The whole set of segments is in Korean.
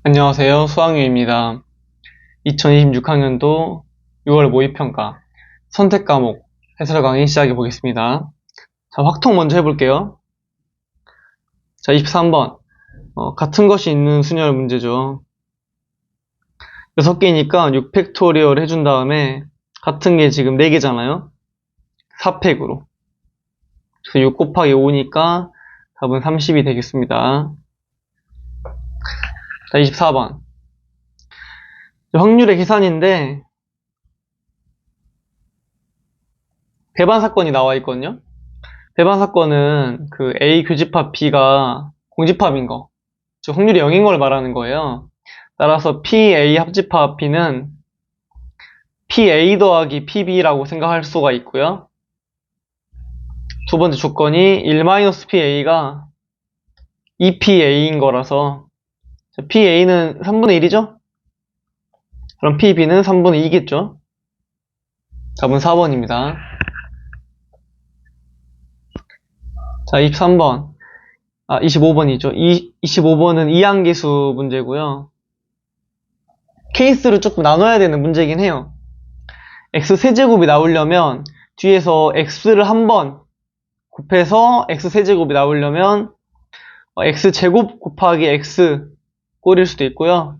안녕하세요. 수학유입니다. 2026학년도 6월 모의평가 선택 과목 해설 강의 시작해 보겠습니다. 자, 확통 먼저 해볼게요. 자, 23번. 같은 것이 있는 수열 문제죠. 6개니까 6팩토리얼 해준 다음에 같은 게 지금 4개잖아요. 4팩으로. 그래서 6 곱하기 5니까 답은 30이 되겠습니다. 자, 24번. 확률의 계산인데 배반 사건이 나와 있거든요. 배반 사건은 그 A 교집합 B가 공집합인 거, 즉 확률이 0인 걸 말하는 거예요. 따라서 PA 합집합 B는 PA 더하기 PB라고 생각할 수가 있고요. 두 번째 조건이 1-PA가 2PA인 거라서 PA는 3분의 1이죠? 그럼 PB는 3분의 2겠죠? 답은 4번입니다. 자, 23번. 25번이죠. 25번은 이항계수 문제고요. 케이스를 조금 나눠야 되는 문제이긴 해요. x세제곱이 나오려면 뒤에서 x를 한번 곱해서 x세제곱이 나오려면 x제곱 곱하기 x 꼴일 수도 있고요.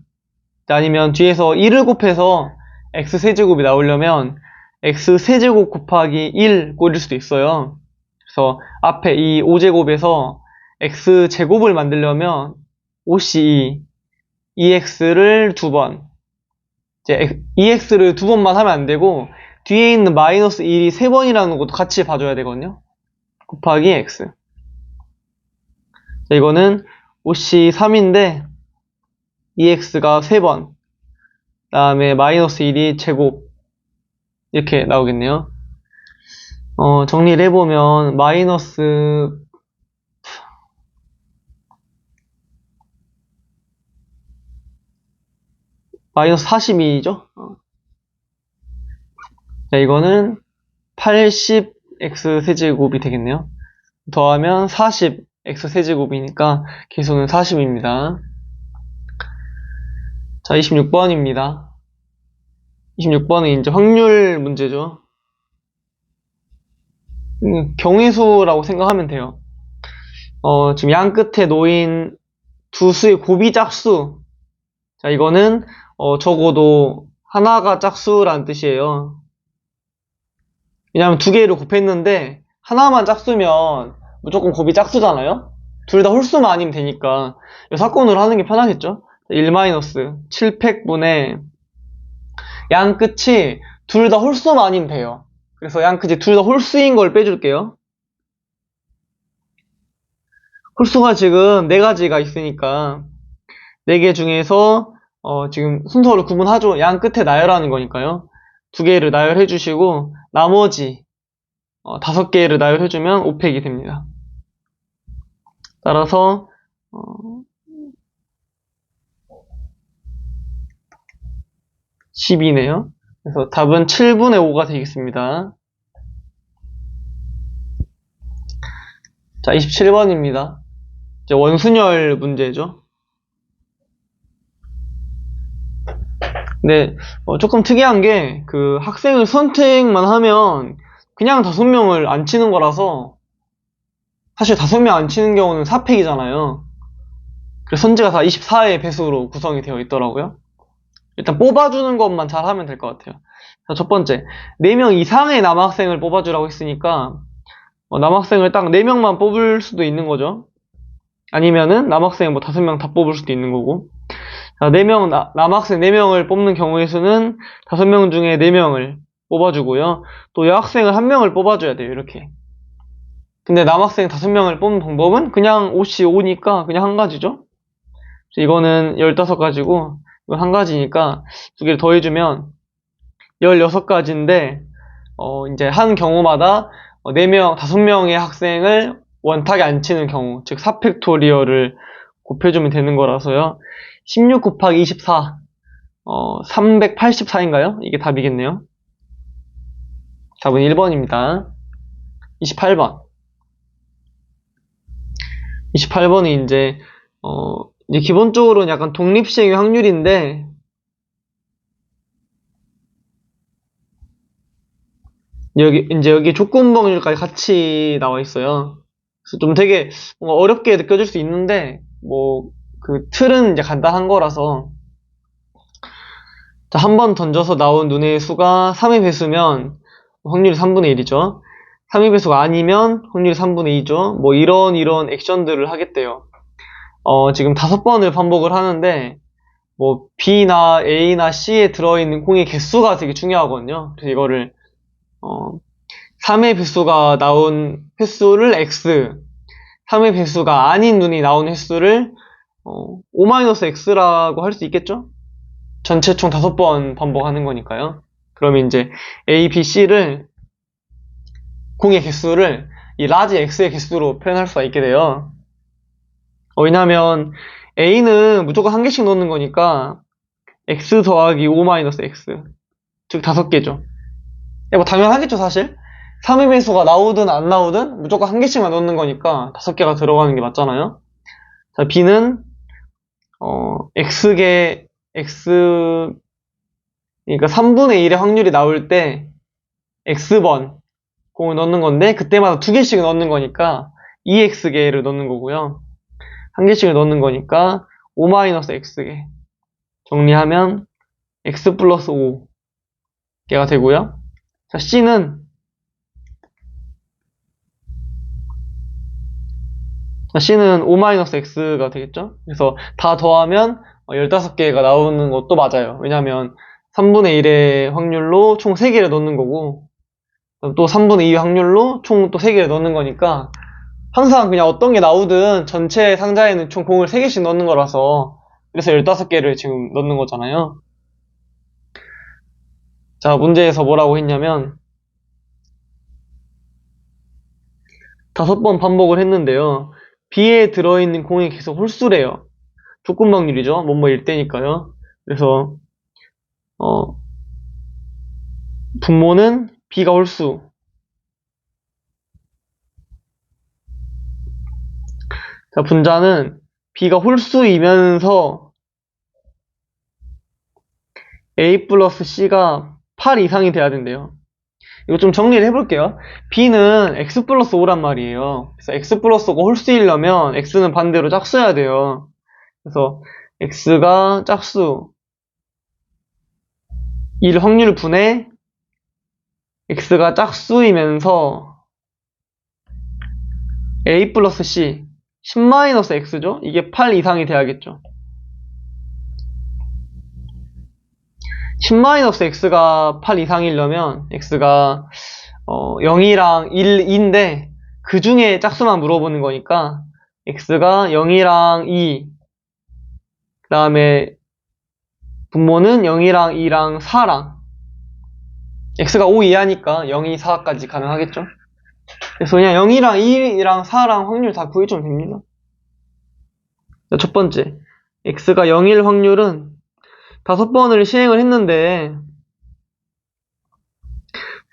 아니면 뒤에서 1을 곱해서 x세제곱이 나오려면 x세제곱 곱하기 1 꼴일 수도 있어요. 그래서 앞에 이 5제곱에서 x제곱을 만들려면 5c 2x를 두 번, 이제 2x를 두 번만 하면 안 되고 뒤에 있는 마이너스 1이 세 번이라는 것도 같이 봐줘야 되거든요. 곱하기 x. 자, 이거는 5c 3인데 2x가 세 번, 그 다음에 마이너스 1이 제곱 이렇게 나오겠네요. 정리를 해보면 마이너스 42죠? 자, 이거는 80x 세제곱이 되겠네요. 더하면 40x 세제곱이니까 계수는 40입니다. 자, 26번입니다. 26번은 이제 확률 문제죠. 경위수라고 생각하면 돼요. 지금 양 끝에 놓인 두 수의 곱이 짝수. 자, 이거는 적어도 하나가 짝수라는 뜻이에요. 왜냐면 두 개를 곱했는데 하나만 짝수면 무조건 곱이 짝수잖아요. 둘 다 홀수만 아니면 되니까 이 사건으로 하는 게 편하겠죠. 1-7팩분의 양 끝이 둘 다 홀수만 아니면 돼요. 그래서 양 끝이 둘 다 홀수인 걸 빼줄게요. 홀수가 지금 4가지가 있으니까 4개 중에서 지금 순서를 구분하죠. 양 끝에 나열하는 거니까요. 2개를 나열해 주시고 나머지 5개를 나열해 주면 5팩이 됩니다. 따라서 10이네요. 그래서 답은 7분의 5가 되겠습니다. 자, 27번입니다. 이제 원순열 문제죠. 근데 조금 특이한 게 그 학생을 선택만 하면 그냥 5명을 안 치는 거라서, 사실 5명 안 치는 경우는 4팩이잖아요. 그래서 선지가 다 24의 배수로 구성이 되어 있더라고요. 일단 뽑아주는 것만 잘 하면 될 것 같아요. 자, 첫 번째, 4명 이상의 남학생을 뽑아주라고 했으니까 남학생을 딱 4명만 뽑을 수도 있는 거죠. 아니면은 남학생 뭐 5명 다 뽑을 수도 있는 거고. 자, 4명, 남학생 4명을 뽑는 경우의 수는 5명 중에 4명을 뽑아주고요. 또 여학생을 1명을 뽑아줘야 돼요, 이렇게. 근데 남학생 5명을 뽑는 방법은 그냥 5시 5니까 그냥 한 가지죠. 이거는 15가지고 이건 한 가지니까 2개를 더해주면 16가지인데 이제 한 경우마다 4명, 5명의 학생을 원탁에 안 치는 경우, 즉 4팩토리얼을 곱해주면 되는 거라서요. 16 곱하기 24, 384인가요? 이게 답이겠네요. 답은 1번입니다. 28번. 28번은 이제 이제 기본적으로는 약간 독립시행의 확률인데, 여기 조건 확률까지 같이 나와 있어요. 그래서 좀 되게 뭔가 어렵게 느껴질 수 있는데, 뭐, 그 틀은 이제 간단한 거라서. 자, 한 번 던져서 나온 눈의 수가 3의 배수면 확률이 3분의 1이죠. 3의 배수가 아니면 확률이 3분의 2죠. 뭐 이런 액션들을 하겠대요. 지금 5번을 반복을 하는데, 뭐 B나 A나 C에 들어있는 공의 개수가 되게 중요하거든요. 그래서 이거를 3의 배수가 나온 횟수를 X, 3의 배수가 아닌 눈이 나온 횟수를 O-X라고 할 수 있겠죠? 전체 총 5번 반복하는 거니까요. 그러면 이제 A, B, C를 공의 개수를 이 라지 X의 개수로 표현할 수가 있게 돼요. 왜냐면 A는 무조건 한 개씩 넣는 거니까 X 더하기 O-X, 즉 5개죠. 뭐 당연하겠죠, 사실. 3의 배수가 나오든 안 나오든 무조건 한 개씩만 넣는 거니까 5개가 들어가는 게 맞잖아요. 자, B는 X개 X, 그러니까 3분의 1의 확률이 나올 때 X번 공을 넣는 건데, 그때마다 2개씩 넣는 거니까 2X개를 넣는 거고요. 한 개씩을 넣는 거니까 O-X개. 정리하면 X 플러스 5개가 되고요. 자, C는 O-X가 되겠죠? 그래서 다 더하면 15개가 나오는 것도 맞아요. 왜냐면 3분의 1의 확률로 총 3개를 넣는 거고, 또 3분의 2의 확률로 총 또 3개를 넣는 거니까, 항상 그냥 어떤 게 나오든 전체 상자에는 총 공을 3개씩 넣는 거라서, 그래서 15개를 지금 넣는 거잖아요. 자, 문제에서 뭐라고 했냐면 5번 반복을 했는데요. B에 들어있는 공이 계속 홀수래요. 조건 확률이죠. 뭐뭐일 때니까요. 그래서 분모는 B가 홀수, 자, 분자는 B가 홀수이면서 A 플러스 C가 8 이상이 돼야 된대요. 이거 좀 정리를 해볼게요. B는 X 플러스 5란 말이에요. 그래서 X 플러스 5가 홀수이려면 X는 반대로 짝수여야 돼요. 그래서 X가 짝수 1 확률 분의 X가 짝수이면서 A 플러스 C 10-X죠? 이게 8 이상이 돼야겠죠. 10-X가 8 이상이려면 X가 0이랑 1인데 그 중에 짝수만 물어보는 거니까 X가 0이랑 2, 그 다음에 분모는 0이랑 2랑 4랑, X가 5 이하니까 0, 2, 4까지 가능하겠죠. 그래서 그냥 0이랑 2랑 4랑 확률 다 구해주면 됩니다. 자, 첫 번째, X가 0일 확률은 5번을 시행을 했는데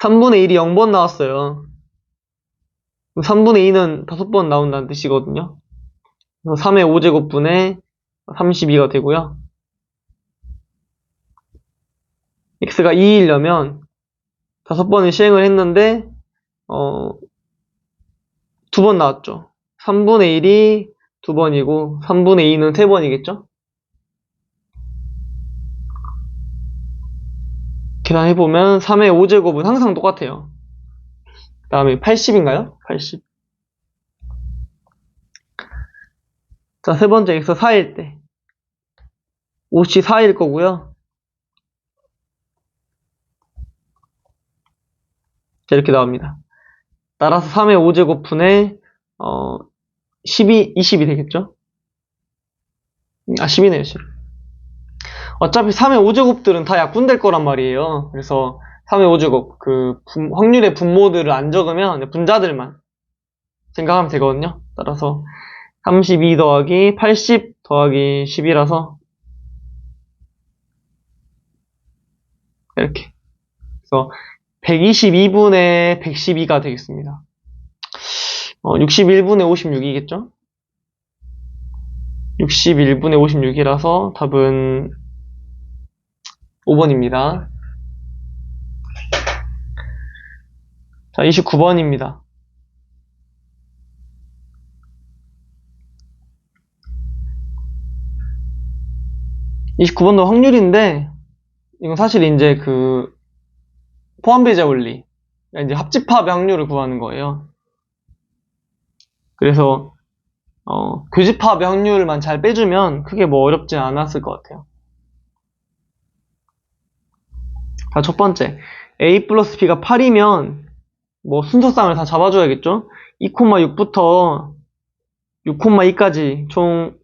3분의 1이 0번 나왔어요. 3분의 2는 5번 나온다는 뜻이거든요. 그래서 3의 5제곱분의 32가 되고요. X가 2이려면 5번을 시행을 했는데 2번 나왔죠. 3분의 1이 2번이고 3분의 2는 3번이겠죠? 계산해보면 3의 5제곱은 항상 똑같아요. 그 다음에 80인가요? 80. 자, 세 번째 X 4일 때 옷이 4일 거고요. 자, 이렇게 나옵니다. 따라서 3의 5제곱분의 20이 되겠죠? 10이네요, 10. 어차피 3의 5제곱들은 다 약분될 거란 말이에요. 그래서 3의 5제곱, 확률의 분모들을 안 적으면 분자들만 생각하면 되거든요. 따라서 32 더하기 80 더하기 10이라서 이렇게. 그래서 122분의 112가 되겠습니다. 61분의 56이겠죠? 61분의 56이라서 답은 5번입니다. 자, 29번입니다. (29번도) 확률인데, 이건 사실 이제 그 포함배제 원리, 이제 합집합의 확률을 구하는 거예요. 그래서 교집합의 확률만 잘 빼주면 크게 뭐 어렵지 않았을 것 같아요. 자, 첫 번째, a 플러스 b가 8이면 뭐 순서상을 다 잡아줘야겠죠? 2,6부터 6,2까지 총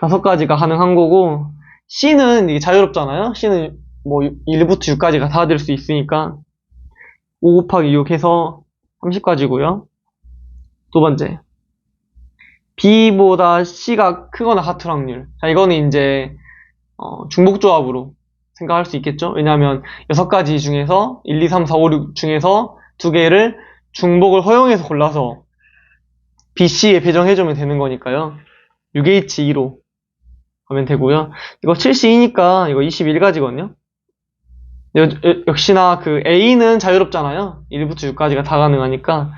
5가지가 가능한 거고, c는 이게 자유롭잖아요. c는 뭐 1부터 6까지가 다 될 수 있으니까 5 곱하기 6 해서 30까지고요. 두 번째, b보다 c가 크거나 같을 확률. 자, 이거는 이제 중복조합으로 생각할 수 있겠죠. 왜냐하면 6가지 중에서 1, 2, 3, 4, 5, 6 중에서 2개를 중복을 허용해서 골라서 b, c에 배정해주면 되는 거니까요. 6H2로 하면 되고요. 이거 7C2니까 이거 21가지거든요. 역시나 그 A는 자유롭잖아요. 1부터 6까지가 다 가능하니까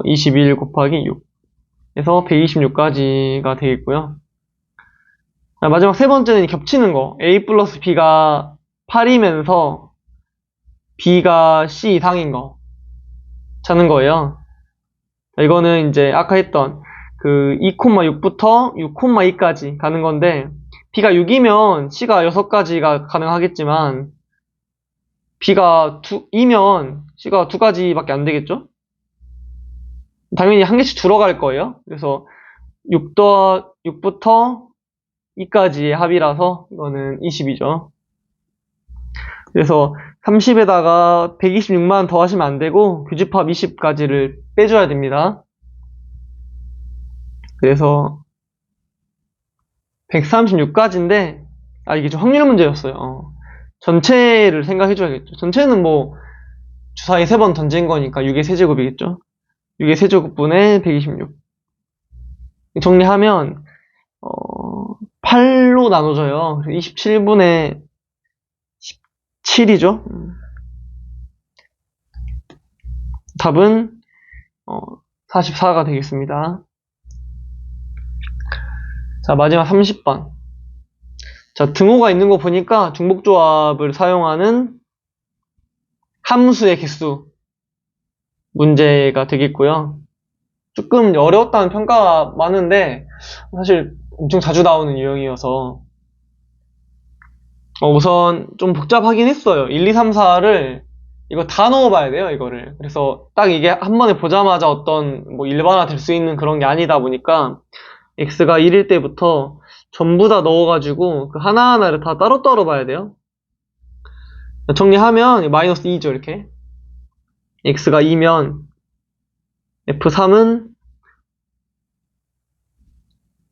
21 곱하기 6 해서 126가지가 되겠고요. 마지막 세 번째는 겹치는 거. A 플러스 B가 8이면서 B가 C 이상인 거 찾는 거예요. 이거는 이제 아까 했던 그 2,6부터 6,2까지 가는 건데, B가 6이면 C가 6가지가 가능하겠지만 B가 2면 C가 2가지밖에 안 되겠죠? 당연히 한 개씩 줄어갈 거예요. 그래서 6부터 2까지의 합이라서 이거는 20이죠. 그래서 30에다가 126만 더 하시면 안 되고 교집합 20가지를 빼줘야 됩니다. 그래서 136가지인데, 이게 좀 확률 문제였어요. 전체를 생각해줘야겠죠. 전체는 뭐 주사위 3번 던진 거니까 6의 세제곱이겠죠. 6의 세제곱분의 126. 정리하면 8로 나눠져요. 27분의 17이죠. 답은 44가 되겠습니다. 자, 마지막 30번. 자, 등호가 있는 거 보니까 중복조합을 사용하는 함수의 개수 문제가 되겠고요. 조금 어려웠다는 평가가 많은데 사실 엄청 자주 나오는 유형이어서 우선 좀 복잡하긴 했어요. 1, 2, 3, 4를 이거 다 넣어봐야 돼요, 이거를. 그래서 딱 이게 한 번에 보자마자 어떤 뭐 일반화 될 수 있는 그런 게 아니다 보니까 x가 1일 때부터 전부 다 넣어가지고 그 하나하나를 다 따로따로 봐야 돼요. 정리하면 마이너스 2죠, 이렇게. x가 2면 f3은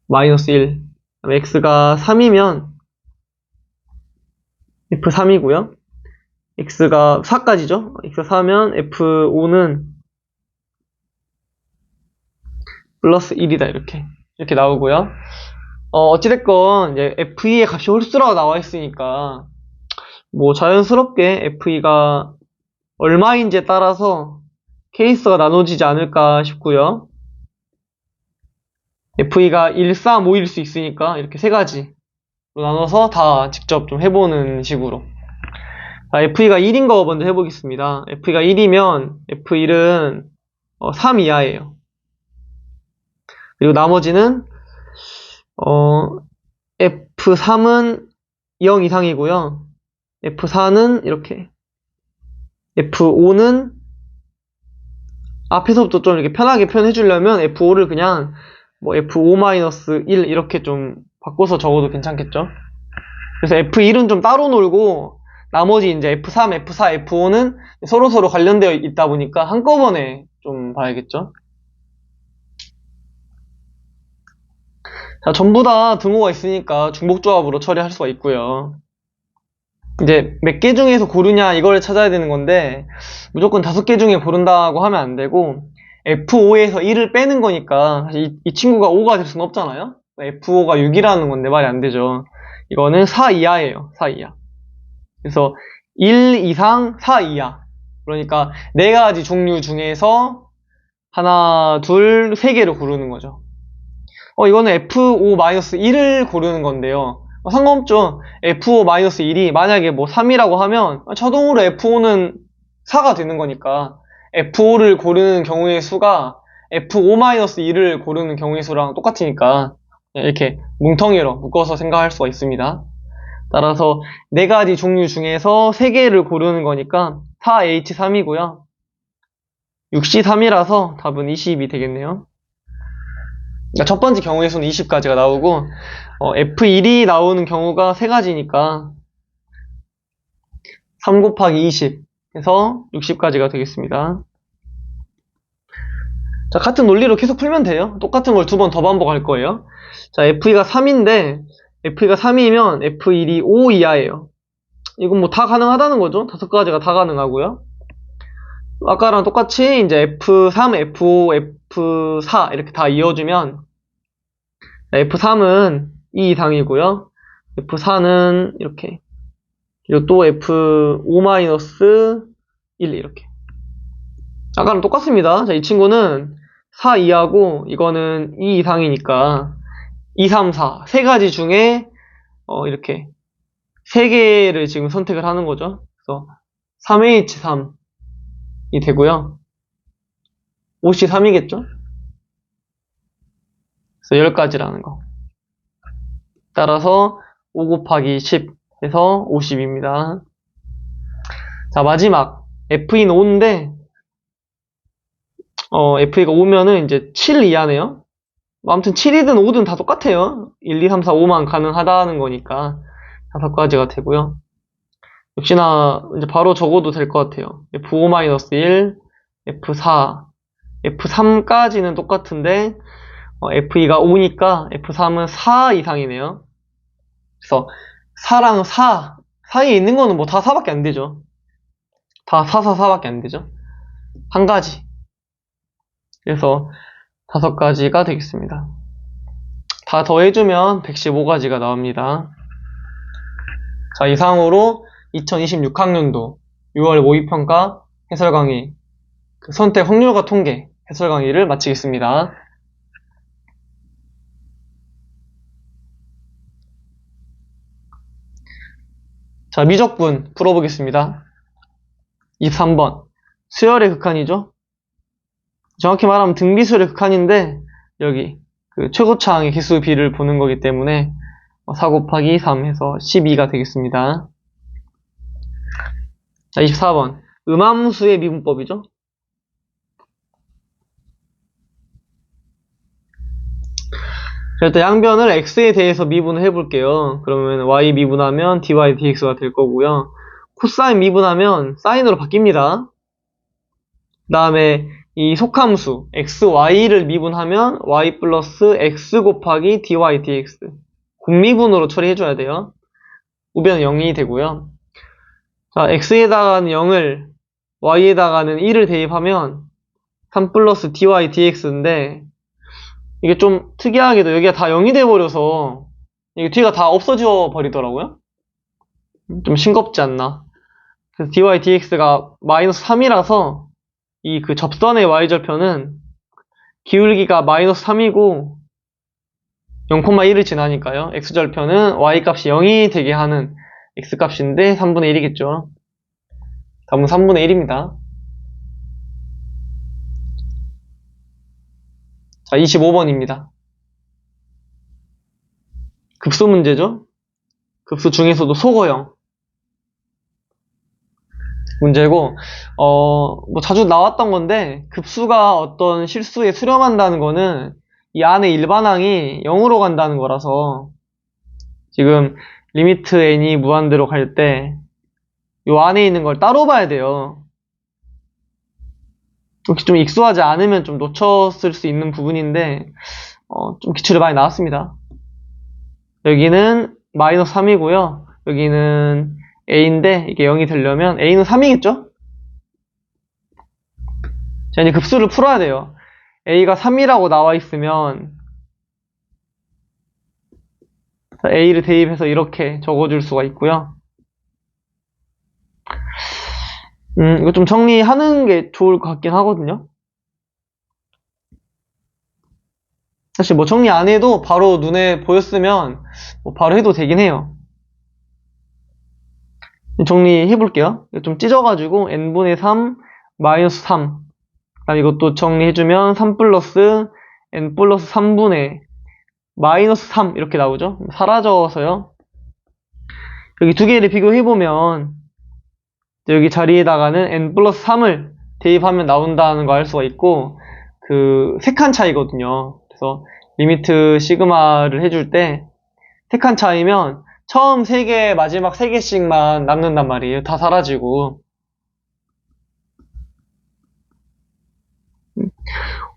마이너스 1. x가 3이면 f3이고요. x가 4까지죠. x가 4면 f5는 플러스 1이다, 이렇게 나오고요. 어찌됐건 이제 f2의 값이 홀수라고 나와 있으니까 뭐 자연스럽게 f2가 얼마인지에 따라서 케이스가 나눠지지 않을까 싶고요. f2가 1, 3, 5일 수 있으니까 이렇게 세 가지로 나눠서 다 직접 좀 해보는 식으로. f2가 1인 거 먼저 해보겠습니다. f2가 1이면 f1은 3 이하예요. 그리고 나머지는 f3은 0 이상이고요. f4는 이렇게, f5는 앞에서부터 좀 이렇게 편하게 표현해 주려면 f5를 그냥 뭐 f5-1 이렇게 좀 바꿔서 적어도 괜찮겠죠. 그래서 f1은 좀 따로 놀고 나머지 이제 f3, f4, f5는 서로서로 관련되어 있다 보니까 한꺼번에 좀 봐야겠죠. 자, 전부 다 등호가 있으니까 중복조합으로 처리할 수가 있고요. 이제 몇 개 중에서 고르냐 이걸 찾아야 되는 건데 무조건 5개 중에 고른다고 하면 안 되고 F5에서 1을 빼는 거니까 사실 이 친구가 5가 될 수는 없잖아요. F5가 6이라는 건데 말이 안 되죠. 이거는 4 이하예요. 4 이하. 그래서 1 이상 4 이하. 그러니까 네 가지 종류 중에서 하나, 둘, 세 개를 고르는 거죠. 이거는 F5-1을 고르는 건데요. 상관없죠. F5-1이 만약에 뭐 3이라고 하면 자동으로 F5는 4가 되는 거니까 F5를 고르는 경우의 수가 F5-1을 고르는 경우의 수랑 똑같으니까 이렇게 뭉텅이로 묶어서 생각할 수가 있습니다. 따라서 네 가지 종류 중에서 세 개를 고르는 거니까 4H3이고요. 6C3이라서 답은 20이 되겠네요. 그러니까 첫 번째 경우의 수는 20까지가 나오고 F1이 나오는 경우가 세 가지니까 3 곱하기 20 해서 60까지가 되겠습니다. 자, 같은 논리로 계속 풀면 돼요. 똑같은 걸 두 번 더 반복할 거예요. 자, F2가 3인데 F2가 3이면 F1이 5 이하예요. 이건 뭐 다 가능하다는 거죠. 다섯 가지가 다 가능하고요. 아까랑 똑같이 이제 F3, F5, F4 이렇게 다 이어주면 F3은 2 이상이고요. F4는 이렇게, 그리고 또 F5-1 이렇게. 아까랑 똑같습니다. 자, 이 친구는 4 이하고 이거는 2 이상이니까 2, 3, 4 세 가지 중에 이렇게 세 개를 지금 선택을 하는 거죠. 그래서 3H3이 되고요. 5C3이겠죠? 그래서 10가지라는 거. 따라서 5 곱하기 10 해서 50입니다. 자, 마지막 F인 5인데 F가 5면은 이제 7 이하네요. 아무튼 7이든 5든 다 똑같아요. 1, 2, 3, 4, 5만 가능하다는 거니까 5가지가 되고요. 역시나 이제 바로 적어도 될 것 같아요. F5-1, F4, F3까지는 똑같은데 F2가 5니까 F3은 4 이상이네요. 그래서 4랑 4 사이에 있는 거는 뭐 다 4밖에 안 되죠. 다 4, 4, 4밖에 안 되죠. 한 가지. 그래서 5가지가 되겠습니다. 다 더해주면 115가지가 나옵니다. 자, 이상으로 2026학년도 6월 모의평가 해설 강의 선택 확률과 통계 해설 강의를 마치겠습니다. 자, 미적분 풀어보겠습니다. 23번 수열의 극한이죠. 정확히 말하면 등비수열의 극한인데 여기 그 최고차항의 개수 비를 보는 거기 때문에 4 곱하기 3 해서 12가 되겠습니다. 자, 24번 음함수의 미분법이죠. 자, 일단 양변을 x에 대해서 미분을 해볼게요. 그러면 y 미분하면 dy dx가 될 거고요. 코사인 미분하면 사인으로 바뀝니다. 그 다음에 이 속함수 xy를 미분하면 y 플러스 x 곱하기 dy dx 공미분으로 처리해줘야 돼요. 우변은 0이 되고요. 자, x에다가는 0을 y에다가는 1을 대입하면 3 플러스 dy dx인데 이게 좀 특이하게도 여기가 다 0이 돼버려서 이게 뒤가 다 없어져 버리더라고요. 좀 싱겁지 않나. 그래서 dy dx가 마이너스 3이라서 이 그 접선의 y절편은 기울기가 마이너스 3이고 0,1을 지나니까요. x절편은 y값이 0이 되게 하는 x값인데 3분의 1이겠죠. 답은 3분의 1입니다. 자, 25번입니다. 급수 문제죠. 급수 중에서도 소거형 문제고 뭐 자주 나왔던 건데 급수가 어떤 실수에 수렴한다는 거는 이 안에 일반항이 0으로 간다는 거라서 지금 리미트 n이 무한대로 갈 때 이 안에 있는 걸 따로 봐야 돼요. 혹시 좀 익숙하지 않으면 좀 놓쳤을 수 있는 부분인데 좀 기출이 많이 나왔습니다. 여기는 마이너스 3이고요. 여기는 a인데 이게 0이 되려면 a는 3이겠죠? 자, 이제 급수를 풀어야 돼요. a가 3이라고 나와 있으면 A를 대입해서 이렇게 적어줄 수가 있고요. 이거 좀 정리하는 게 좋을 것 같긴 하거든요. 사실 뭐 정리 안 해도 바로 눈에 보였으면 뭐 바로 해도 되긴 해요. 정리해 볼게요. 좀 찢어가지고 n분의 3 마이너스 3. 그다음 이것도 정리해주면 3 플러스 n 플러스 3분의 마이너스 3 이렇게 나오죠. 사라져서요. 여기 두 개를 비교해보면 여기 자리에다가는 n 플러스 3을 대입하면 나온다는 거 알 수가 있고, 그 세 칸 차이거든요. 그래서 리미트 시그마를 해줄 때 세 칸 차이면 처음 3개, 마지막 3개씩만 남는단 말이에요. 다 사라지고.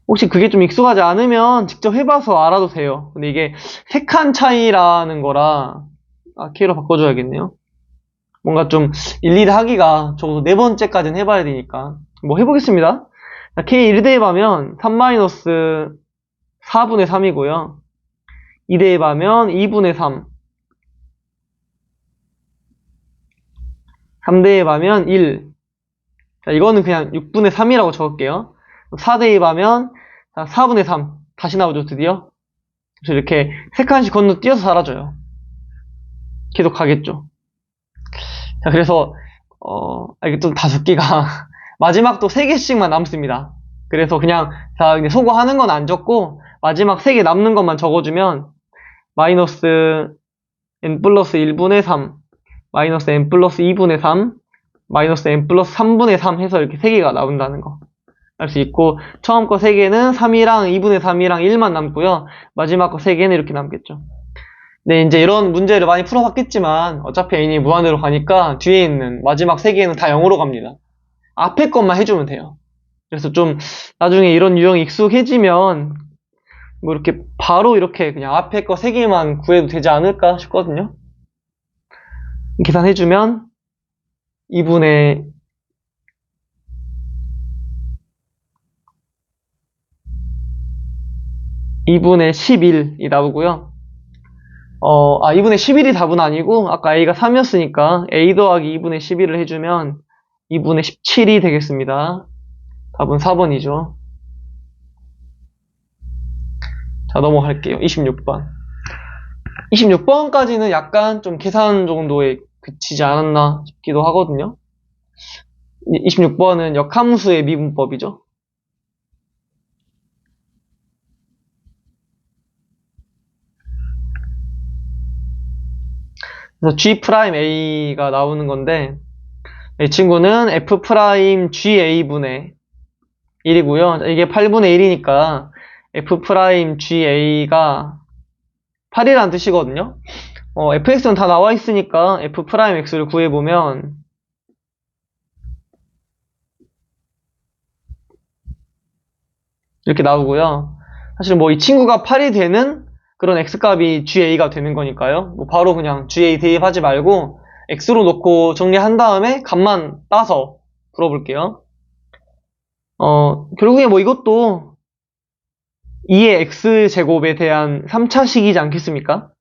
혹시 그게 좀 익숙하지 않으면 직접 해봐서 알아도 돼요. 근데 이게 세 칸 차이라는 거라, K로 바꿔줘야겠네요. 뭔가 좀 일일이 하기가 적어도 네 번째까지는 해봐야 되니까. 뭐 해보겠습니다. K 1대입하면 3-4분의 3이고요. 2대입하면 2분의 3. 3대입하면 1. 자, 이거는 그냥 6분의 3이라고 적을게요. 4대입하면 4분의 3. 다시 나오죠, 드디어. 그래서 이렇게 세 칸씩 건너뛰어서 사라져요. 계속 가겠죠. 자, 그래서 이게 좀 다섯기가 마지막 또 3개씩만 남습니다. 그래서 그냥 자, 이제 소거하는 건 안 적고 마지막 3개 남는 것만 적어주면 마이너스 n 플러스 1분의 3, 마이너스 n 플러스 2분의 3, 마이너스 n 플러스 3분의 3 해서 이렇게 3개가 나온다는 거 알 수 있고, 처음 거 3개는 3이랑 2분의 3이랑 1만 남고요. 마지막 거 3개는 이렇게 남겠죠. 네, 이제 이런 문제를 많이 풀어봤겠지만 어차피 n이 무한대로 가니까 뒤에 있는 마지막 3개는 다 0으로 갑니다. 앞에 것만 해주면 돼요. 그래서 좀 나중에 이런 유형이 익숙해지면 뭐 이렇게 바로 이렇게 그냥 앞에 거 3개만 구해도 되지 않을까 싶거든요. 계산해주면 2분의 11이 나오고요. 2분의 11이 답은 아니고 아까 a가 3이었으니까 a 더하기 2분의 11을 해주면 2분의 17이 되겠습니다. 답은 4번이죠. 자, 넘어갈게요. 26번. 26번까지는 약간 좀 계산 정도에 그치지 않았나 싶기도 하거든요. 26번은 역함수의 미분법이죠. 그래서 G'A가 나오는 건데, 이 친구는 F'GA분의 1이고요. 이게 8분의 1이니까 F'GA가 8이라는 뜻이거든요. fx는 다 나와 있으니까 f'x를 구해보면 이렇게 나오고요. 사실 뭐 이 친구가 8이 되는 그런 x값이 GA가 되는 거니까요. 뭐 바로 그냥 GA 대입하지 말고 x로 놓고 정리한 다음에 값만 따서 풀어볼게요. 결국에 뭐 이것도 2의 x제곱에 대한 3차식이지 않겠습니까?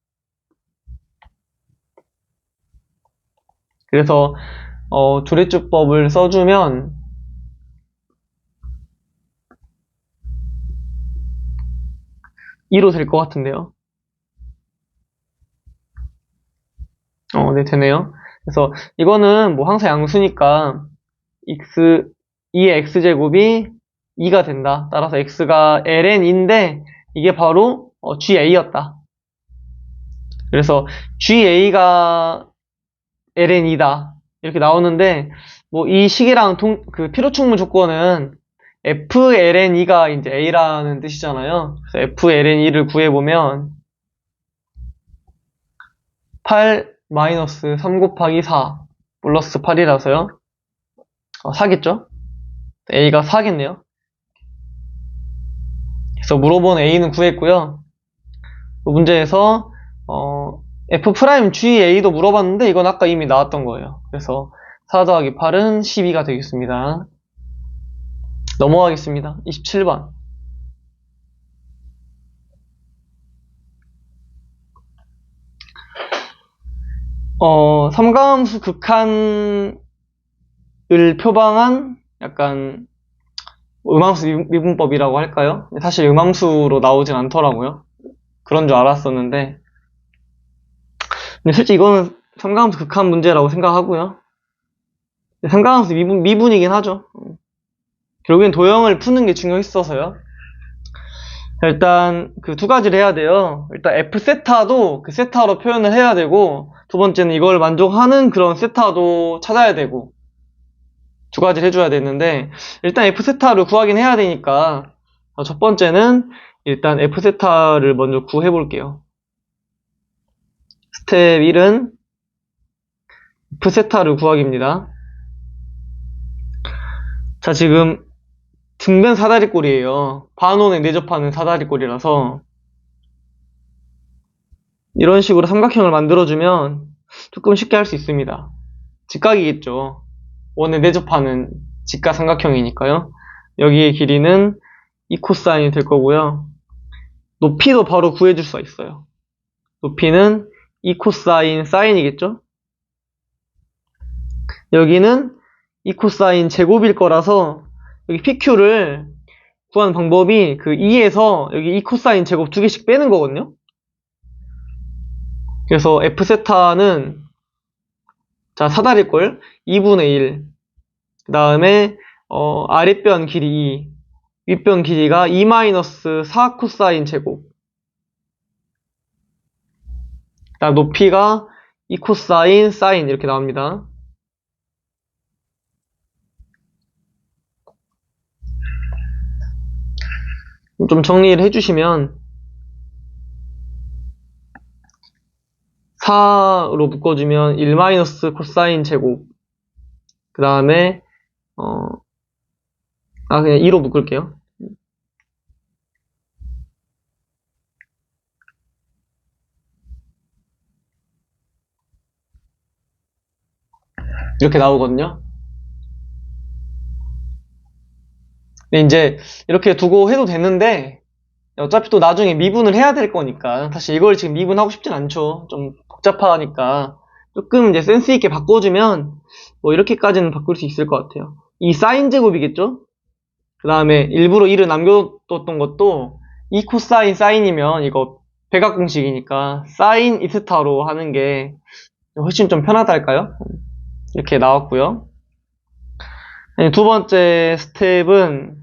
그래서 두레주법을 써주면 2로 될 것 같은데요. 네, 되네요. 그래서 이거는 뭐 항상 양수니까 2의 x제곱이 2가 된다. 따라서 x가 ln인데 이게 바로 GA였다. 그래서 GA가 ln이다. 이렇게 나오는데 뭐 이 식이랑 그 필요충분 조건은 FLN2가 이제 A라는 뜻이잖아요. 그래서 FLN2를 구해보면 8 마이너스 3 곱하기 4 플러스 8이라서요. 4겠죠? A가 4겠네요. 그래서 물어본 A는 구했고요. 문제에서 F'GA도 물어봤는데 이건 아까 이미 나왔던 거예요. 그래서 4 더하기 8은 12가 되겠습니다. 넘어가겠습니다. 27번. 삼가함수 극한을 표방한 약간 음함수 미분법이라고 할까요? 사실 음함수로 나오진 않더라고요. 그런 줄 알았었는데 근데 솔직히 이거는 삼가함수 극한 문제라고 생각하고요. 삼가함수 미분이긴 하죠. 결국엔 도형을 푸는 게 중요했어서요. 일단 그 두 가지를 해야 돼요. 일단 F 세타도 그 세타로 표현을 해야 되고, 두 번째는 이걸 만족하는 그런 세타도 찾아야 되고, 두 가지를 해줘야 되는데, 일단 F 세타를 구하긴 해야 되니까, 첫 번째는 일단 F 세타를 먼저 구해 볼게요. 스텝 1은 F 세타를 구하기입니다. 자, 지금 등변 사다리꼴이에요. 반원에 내접하는 사다리꼴이라서 이런 식으로 삼각형을 만들어주면 조금 쉽게 할 수 있습니다. 직각이겠죠. 원에 내접하는 직각 삼각형이니까요. 여기의 길이는 2코사인이 될 거고요. 높이도 바로 구해줄 수가 있어요. 높이는 2코사인 사인이겠죠. 여기는 2코사인 제곱일 거라서 여기 PQ를 구하는 방법이 그 2에서 여기 2코사인 제곱 두 개씩 빼는 거거든요. 그래서 F세타는 자 사다리꼴 2분의 1, 그 다음에 아랫변 길이 2, 윗변 길이가 2-4 코사인 제곱, 그다음 높이가 2 코사인 사인 이렇게 나옵니다. 좀 정리를 해주시면 4로 묶어주면 1 코사인 제곱, 그 다음에 그냥 2로 묶을게요. 이렇게 나오거든요. 근데 이제 이렇게 두고 해도 되는데 어차피 또 나중에 미분을 해야 될 거니까 사실 이걸 지금 미분하고 싶진 않죠. 좀 복잡하니까 조금 이제 센스 있게 바꿔주면 뭐 이렇게까지는 바꿀 수 있을 것 같아요. 이 사인 제곱이겠죠? 그 다음에 일부러 1을 남겨뒀던 것도 2 코사인 사인이면 이거 백악공식이니까 사인 이스타로 하는 게 훨씬 좀 편하다 할까요? 이렇게 나왔고요. 두 번째 스텝은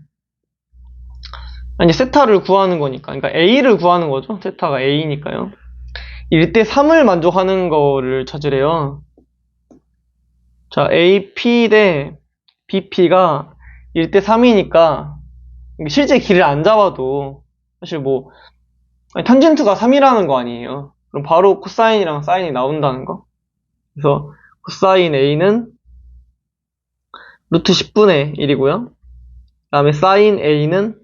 이제 세타를 구하는 거니까, 그러니까 A를 구하는 거죠. 세타가 A니까요. 1대 3을 만족하는 거를 찾으래요. 자, AP 대 BP가 1대 3이니까 실제 길을 안 잡아도 사실 뭐 탄젠트가 3이라는 거 아니에요. 그럼 바로 코사인이랑 사인이 나온다는 거. 그래서 코사인 A는 루트 10분의 1이고요. 그 다음에 사인 A는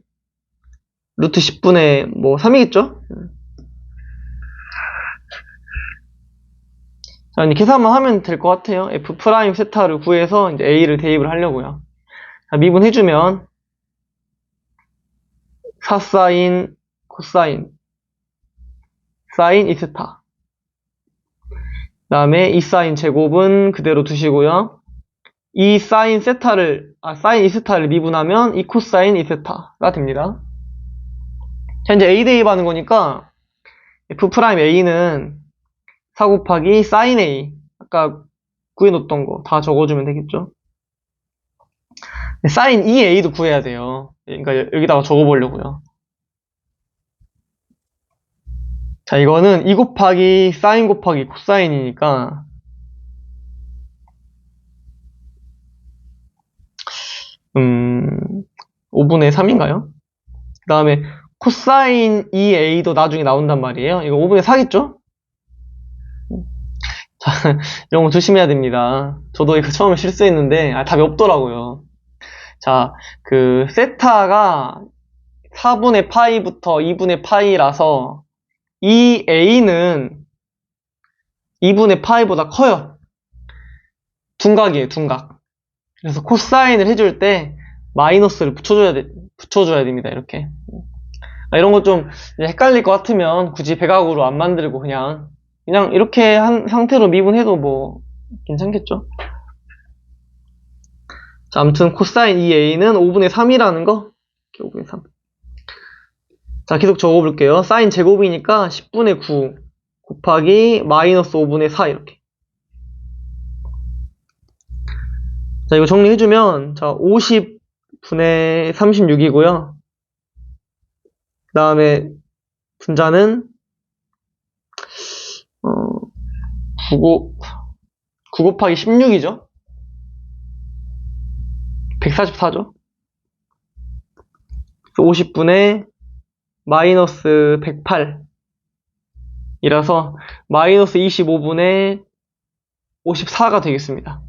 루트 10분의 뭐 3이겠죠? 자, 이제 계산만 하면 될 것 같아요. F 프라임 세타를 구해서 이제 A를 대입을 하려고요. 자, 미분해주면 4 사인 코사인 사인 2세타, 그 다음에 2 사인 제곱은 그대로 두시고요. 이 사인 세타를 사인 2세타를 미분하면 2 코사인 2세타가 됩니다. 자, 이제 A 대입하는 거니까 F 프라임 A는 4 곱하기 사인 A, 아까 구해놓던 거 다 적어주면 되겠죠. 사인 2A도 구해야 돼요. 그러니까 여기다가 적어보려고요. 자, 이거는 2 곱하기 사인 곱하기 코사인이니까 5분의 3인가요? 그 다음에 코사인 2A도 나중에 나온단 말이에요. 이거 5분의 4겠죠? 자, 이런 거 조심해야 됩니다. 저도 이거 처음에 실수했는데 답이 없더라고요. 자, 그 세타가 4분의 파이부터 2분의 파이라서 이 A는 2분의 파이보다 커요. 둔각이에요, 둔각. 그래서 코사인을 해줄 때 마이너스를 붙여줘야 됩니다, 이렇게. 이런 거 좀 헷갈릴 것 같으면 굳이 백악으로 안 만들고 그냥 그냥 이렇게 한 상태로 미분해도 뭐 괜찮겠죠? 자, 아무튼 코사인 2a는 5분의 3이라는 거. 이렇게 5분의 3. 자, 계속 적어볼게요. 사인 제곱이니까 10분의 9 곱하기 마이너스 5분의 4 이렇게. 자, 이거 정리해주면 자, 50분의 36이고요. 그 다음에 분자는 9 곱하기 16이죠. 144죠. 50분의 마이너스 108 이라서 마이너스 25분의 54가 되겠습니다.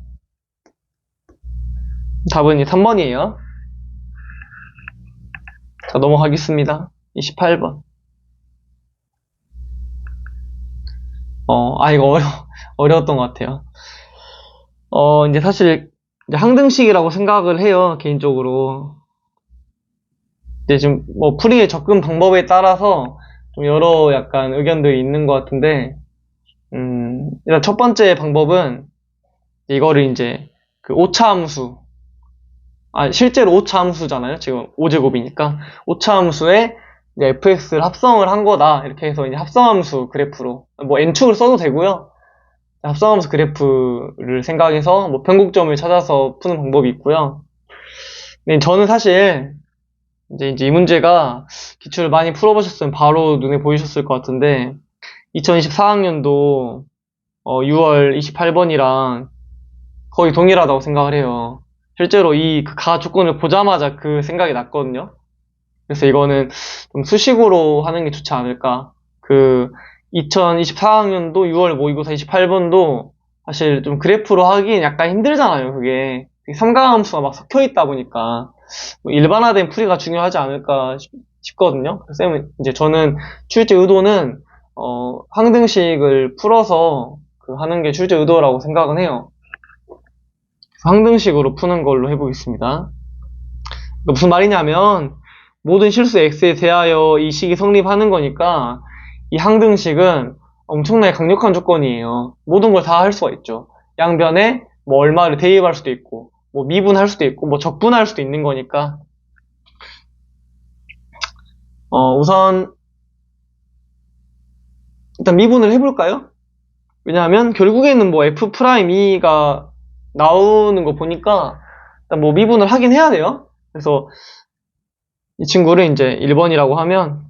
답은 3번이에요. 자, 넘어가겠습니다. 28번. 이거 어려웠던 것 같아요. 이제 사실, 이제 항등식이라고 생각을 해요, 개인적으로. 이제 지금 뭐 풀이의 접근 방법에 따라서 좀 여러 약간 의견들이 있는 것 같은데, 일단 첫 번째 방법은 이거를 이제 그 오차함수, 실제로 오차함수잖아요. 지금 5제곱이니까. 오차함수에 이제 fx를 합성을 한 거다. 이렇게 해서 이제 합성함수 그래프로, 뭐 n축을 써도 되고요. 합성함수 그래프를 생각해서 뭐 변곡점을 찾아서 푸는 방법이 있고요. 근데 저는 사실 이제 이 문제가 기출을 많이 풀어보셨으면 바로 눈에 보이셨을 것 같은데 2024학년도 6월 28번이랑 거의 동일하다고 생각을 해요. 실제로 이 가 조건을 보자마자 그 생각이 났거든요. 그래서 이거는 좀 수식으로 하는 게 좋지 않을까. 2024학년도 6월 모의고사 28번도 사실 좀 그래프로 하긴 약간 힘들잖아요, 그게. 삼각함수가 막 섞여 있다 보니까. 뭐 일반화된 풀이가 중요하지 않을까 싶거든요. 그래서 이제 저는 출제 의도는, 항등식을 풀어서 하는 게 출제 의도라고 생각은 해요. 항등식으로 푸는 걸로 해보겠습니다. 무슨 말이냐면, 모든 실수 x에 대하여 이 식이 성립하는 거니까, 이 항등식은 엄청나게 강력한 조건이에요. 모든 걸 다 할 수가 있죠. 양변에 뭐 얼마를 대입할 수도 있고, 뭐 미분할 수도 있고, 뭐 적분할 수도 있는 거니까. 우선, 일단 미분을 해볼까요? 왜냐하면 결국에는 뭐 F'E가 나오는 거 보니까, 일단 뭐 미분을 하긴 해야 돼요. 그래서 이 친구를 이제 1번이라고 하면,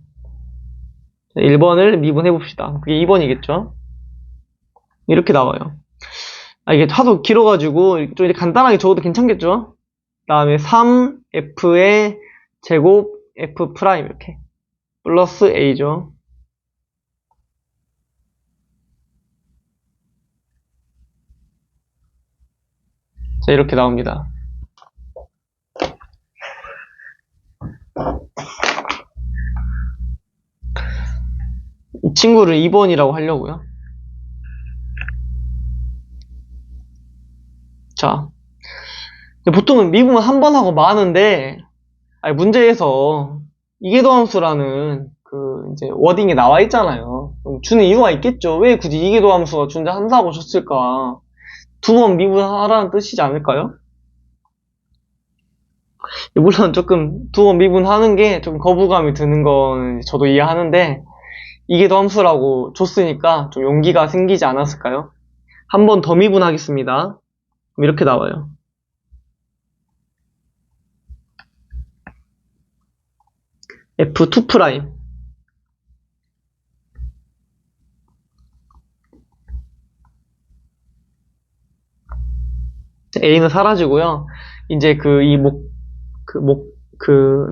1번을 미분해봅시다. 그게 2번이겠죠? 이렇게 나와요. 이게 하도 길어가지고 좀 이제 간단하게 적어도 괜찮겠죠? 그 다음에 3f의 제곱 f 프라임 이렇게 플러스 a죠. 자, 이렇게 나옵니다. 이 친구를 2번이라고 하려고요. 자, 보통은 미분 한 번 하고 마는데 문제에서 이계도함수라는 이제 워딩이 나와 있잖아요. 주는 이유가 있겠죠. 왜 굳이 이계도함수가 존재 한다고 줬을까? 2번 미분하라는 뜻이지 않을까요? 물론 조금 2번 미분하는 게 좀 거부감이 드는 건 저도 이해하는데 이계도함수라고 줬으니까 좀 용기가 생기지 않았을까요? 한 번 더 미분하겠습니다. 이렇게 나와요. F2 프라임. A는 사라지고요. 이제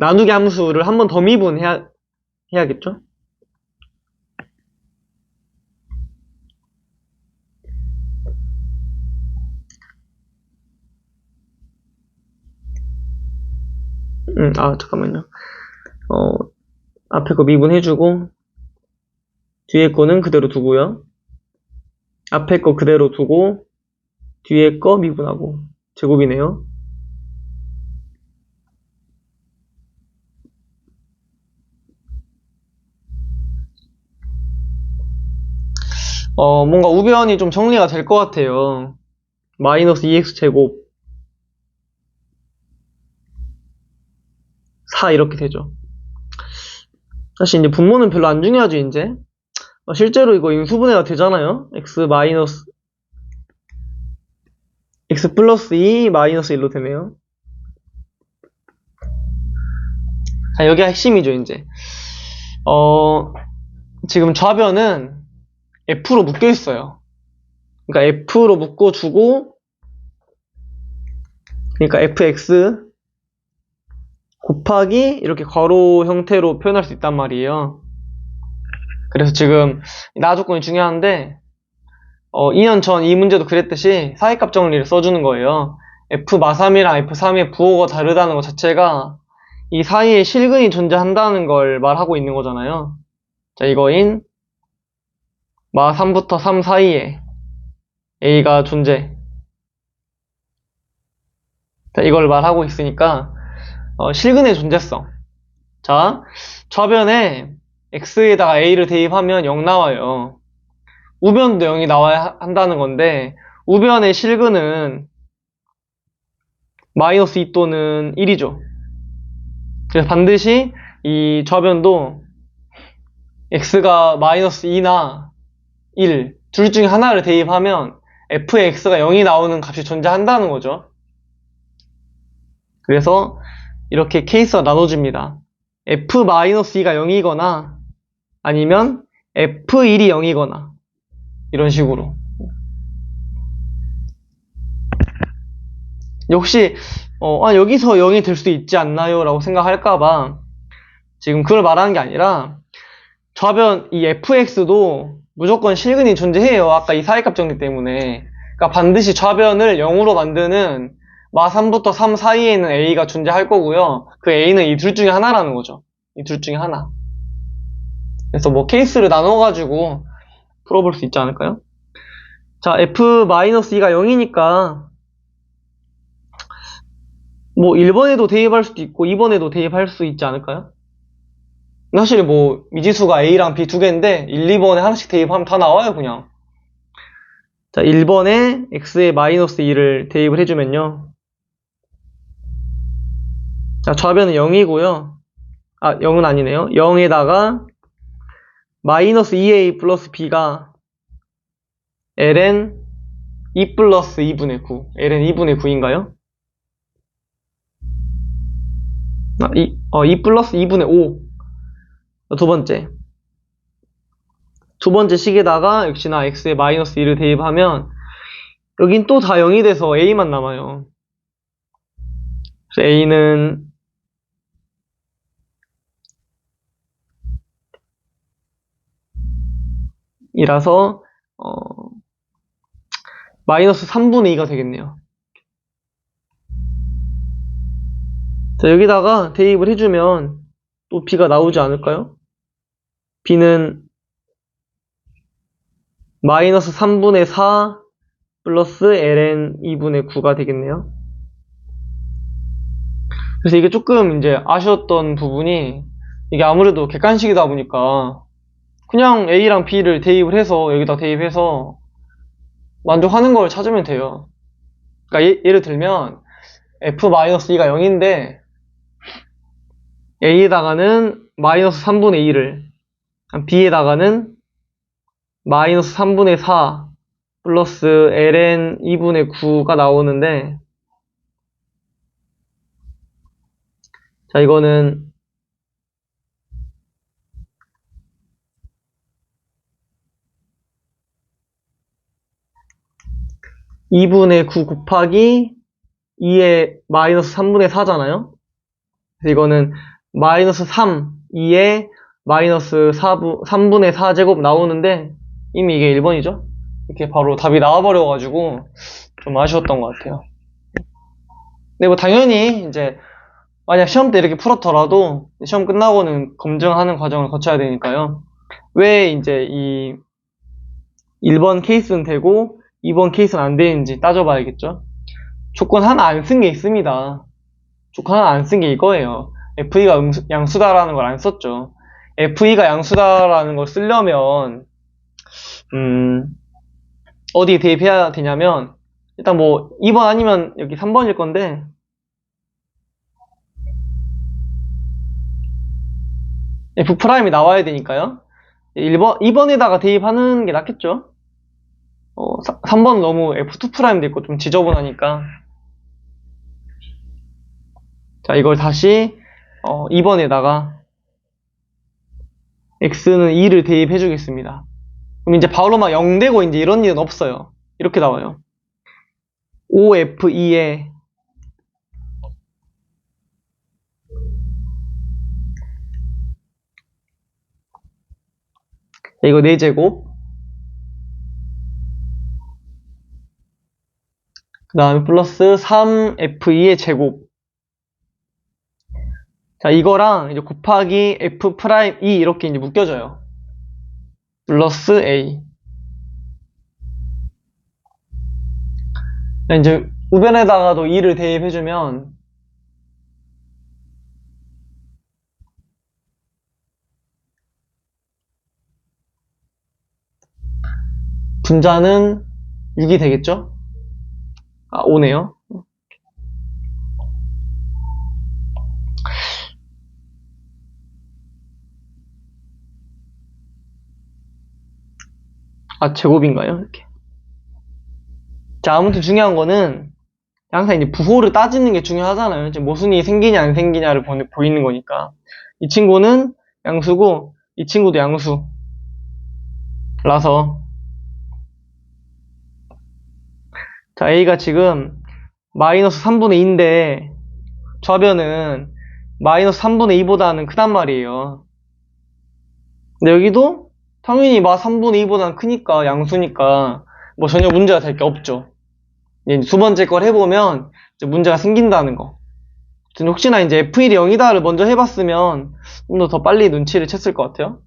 나누기 함수를 한 번 더 해야겠죠? 잠깐만요. 앞에 거 미분해주고, 뒤에 거는 그대로 두고요. 앞에 거 그대로 두고, 뒤에 거 미분하고, 제곱이네요. 뭔가 우변이 좀 정리가 될 것 같아요. 마이너스 2x제곱 4 이렇게 되죠. 사실 이제 분모는 별로 안 중요하죠, 이제. 실제로 이거 인수분해가 되잖아요. x 플러스 2 마이너스 1로 되네요. 자, 여기가 핵심이죠, 이제. 지금 좌변은 f로 묶여 있어요. 그러니까 f로 묶어주고, 그러니까 fx 곱하기 이렇게 괄호 형태로 표현할 수 있단 말이에요. 그래서 지금 나조건이 중요한데 2년 전 이 문제도 그랬듯이 사이값 정리를 써주는 거예요. f 마3이랑 f3의 부호가 다르다는 것 자체가 이 사이에 실근이 존재한다는 걸 말하고 있는 거잖아요. 자, 이거인 마3부터 3 사이에 a가 존재. 자, 이걸 말하고 있으니까 실근의 존재성. 자, 좌변에 x에다가 a를 대입하면 0 나와요. 우변도 0이 나와야 한다는 건데 우변의 실근은 마이너스 2 또는 1이죠. 그래서 반드시 이 좌변도 x가 마이너스 2나 1 둘 중에 하나를 대입하면 f의 x가 0이 나오는 값이 존재한다는 거죠. 그래서 이렇게 케이스가 나눠집니다. f-2가 0이거나 아니면 f1이 0이거나 이런 식으로. 역시 여기서 0이 될 수도 있지 않나요? 라고 생각할까봐 지금 그걸 말하는 게 아니라 좌변 이 fx도 무조건 실근이 존재해요. 아까 이 사이값 정리 때문에. 그러니까 반드시 좌변을 0으로 만드는 마3부터 3 사이에는 a가 존재할 거고요. 그 a는 이 둘 중에 하나라는 거죠. 이 둘 중에 하나. 그래서 뭐 케이스를 나눠가지고 풀어볼 수 있지 않을까요? 자, f-2가 0이니까 뭐 1번에도 대입할 수도 있고 2번에도 대입할 수 있지 않을까요? 사실 뭐 미지수가 a랑 b 두 개인데 1, 2번에 하나씩 대입하면 다 나와요, 그냥. 자, 1번에 x에 마이너스 2를 대입을 해주면요. 자, 좌변은 0이고요. 0은 아니네요. 0에다가 마이너스 2a 플러스 b가 ln 2 플러스 2분의 9. ln 2분의 9인가요? 2 플러스 2분의 5. 두 번째 식에다가 역시나 x에 마이너스 2를 대입하면 여긴 또 다 0이 돼서 a만 남아요. 그래서 a는 이라서 마이너스 3분의 2가 되겠네요. 자, 여기다가 대입을 해주면 또 b가 나오지 않을까요? b는 마이너스 3분의 4 플러스 ln 2분의 9가 되겠네요. 그래서 이게 조금 이제 아쉬웠던 부분이 이게 아무래도 객관식이다 보니까 그냥 a랑 b를 대입을 해서 여기다 대입해서 만족하는 걸 찾으면 돼요. 그러니까 예를 들면 f-2가 0인데 a에다가는 마이너스 3분의 2를 b에다가는 마이너스 3분의 4 플러스 ln 2분의 9가 나오는데 자, 이거는 2분의 9 곱하기 2의 마이너스 3분의 4잖아요. 그래서 이거는 마이너스 3, 2의 마이너스 3분의 4제곱 나오는데 이미 이게 1번이죠. 이렇게 바로 답이 나와버려가지고 좀 아쉬웠던 것 같아요. 근데 뭐 당연히 이제 만약 시험 때 이렇게 풀었더라도 시험 끝나고는 검증하는 과정을 거쳐야 되니까요. 왜 이제 이 1번 케이스는 되고 2번 케이스는 안 되는지 따져봐야겠죠. 조건 하나 안 쓴 게 있습니다. 조건 하나 안 쓴 게 이거예요. FE가 양수다라는 걸 안 썼죠. FE가 양수다라는 걸 쓰려면 어디에 대입해야 되냐면, 일단 뭐, 2번 아니면 여기 3번일 건데, F'이 나와야 되니까요. 2번에다가 대입하는 게 낫겠죠? 3번은 너무 F2'도 있고 좀 지저분하니까. 자, 이걸 다시, 2번에다가, X는 2를 대입해 주겠습니다. 그럼 이제 바로 막 0 되고 이제 이런 일은 없어요. 이렇게 나와요. OF2에 이거 4제곱 그 다음에 플러스 3F2의 제곱. 자, 이거랑 이제 곱하기 F'2 이렇게 이제 묶여져요. 플러스 A. 이제 우변에다가도 2를 대입해주면 분자는 6이 되겠죠? 아, 5네요. 아, 제곱인가요? 이렇게. 자, 아무튼 중요한 거는 항상 이제 부호를 따지는 게 중요하잖아요. 이제 모순이 생기냐 안 생기냐를 보이는 거니까. 이 친구는 양수고 이 친구도 양수라서 자, A가 지금 마이너스 3분의 2인데 좌변은 마이너스 3분의 2보다는 크단 말이에요. 근데 여기도 당연히 3분의 2보다는 크니까 양수니까 뭐 전혀 문제가 될 게 없죠. 이제 두 번째 걸 해보면 이제 문제가 생긴다는 거. 혹시나 이제 F1이 0이다를 먼저 해봤으면 좀 더 빨리 눈치를 챘을 것 같아요.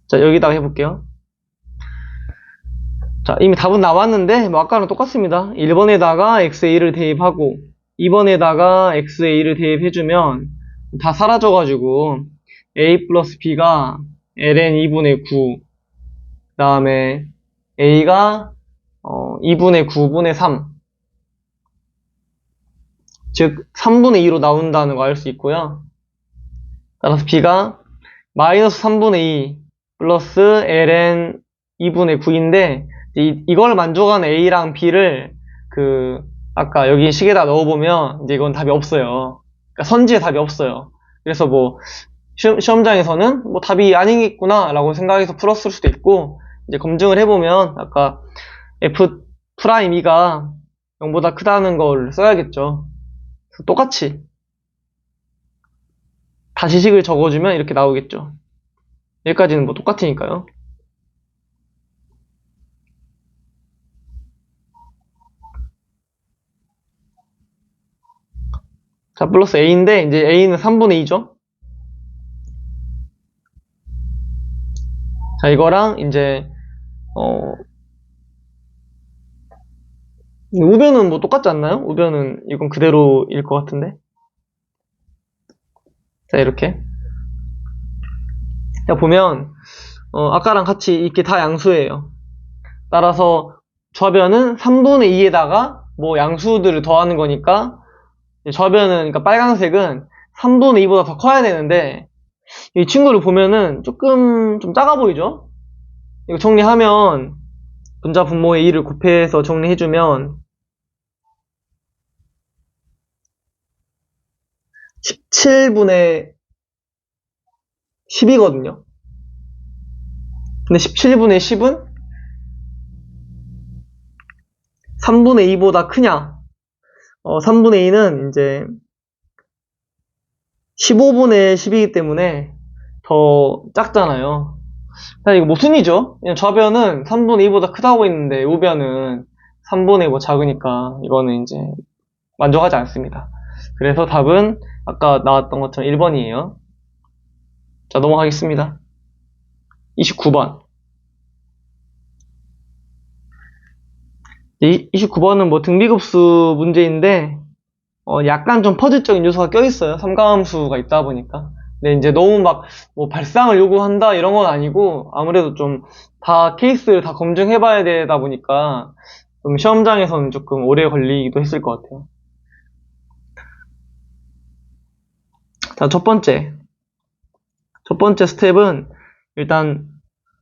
자, 여기다가 해볼게요. 자, 이미 답은 나왔는데 뭐 아까랑 똑같습니다. 1번에다가 xa를 대입하고 2번에다가 xa를 대입해주면 다 사라져가지고 a 플러스 b가 ln 2분의 9 그 다음에 a가 2분의 9분의 3 즉 3분의 2로 나온다는 거 알 수 있고요. 따라서 b가 마이너스 3분의 2 플러스 ln 2분의 9인데 이걸 만족하는 a랑 b를 아까 여기 식에다 넣어보면 이제 이건 답이 없어요. 그러니까 선지에 답이 없어요. 그래서 뭐 시험장에서는 뭐 답이 아니겠구나 라고 생각해서 풀었을 수도 있고 이제 검증을 해보면 아까 F'2가 0보다 크다는 걸 써야겠죠. 똑같이 다시 식을 적어주면 이렇게 나오겠죠. 여기까지는 뭐 똑같으니까요. 자, 플러스 a인데 이제 a는 3분의 2죠. 자, 이거랑 이제 우변은 뭐 똑같지 않나요? 우변은 이건 그대로일 것 같은데. 자, 이렇게. 자, 보면 아까랑 같이 이렇게 다 양수예요. 따라서 좌변은 3분의 2에다가 뭐 양수들을 더하는 거니까 좌변은 그러니까 빨간색은 3분의 2보다 더 커야 되는데 이 친구를 보면은 조금 좀 작아 보이죠? 이거 정리하면 분자 분모의 2를 곱해서 정리해주면 17분의 10이거든요. 근데 17분의 10은 3분의 2보다 크냐? 3분의 2는 이제 15분의 10이기 때문에 더 작잖아요. 사실 이거 모순이죠? 그냥 좌변은 3분의 2보다 크다고 했는데 우변은 3분의 2보다 작으니까 이거는 이제 만족하지 않습니다. 그래서 답은 아까 나왔던 것처럼 1번이에요. 자, 넘어가겠습니다. 29번. 29번은 뭐 등비급수 문제인데 약간 좀 퍼즐적인 요소가 껴있어요. 삼가함수가 있다 보니까. 근데 이제 너무 막 뭐 발상을 요구한다 이런 건 아니고 아무래도 좀 다 케이스를 다 검증해봐야 되다 보니까 좀 시험장에서는 조금 오래 걸리기도 했을 것 같아요. 자, 첫 번째 스텝은 일단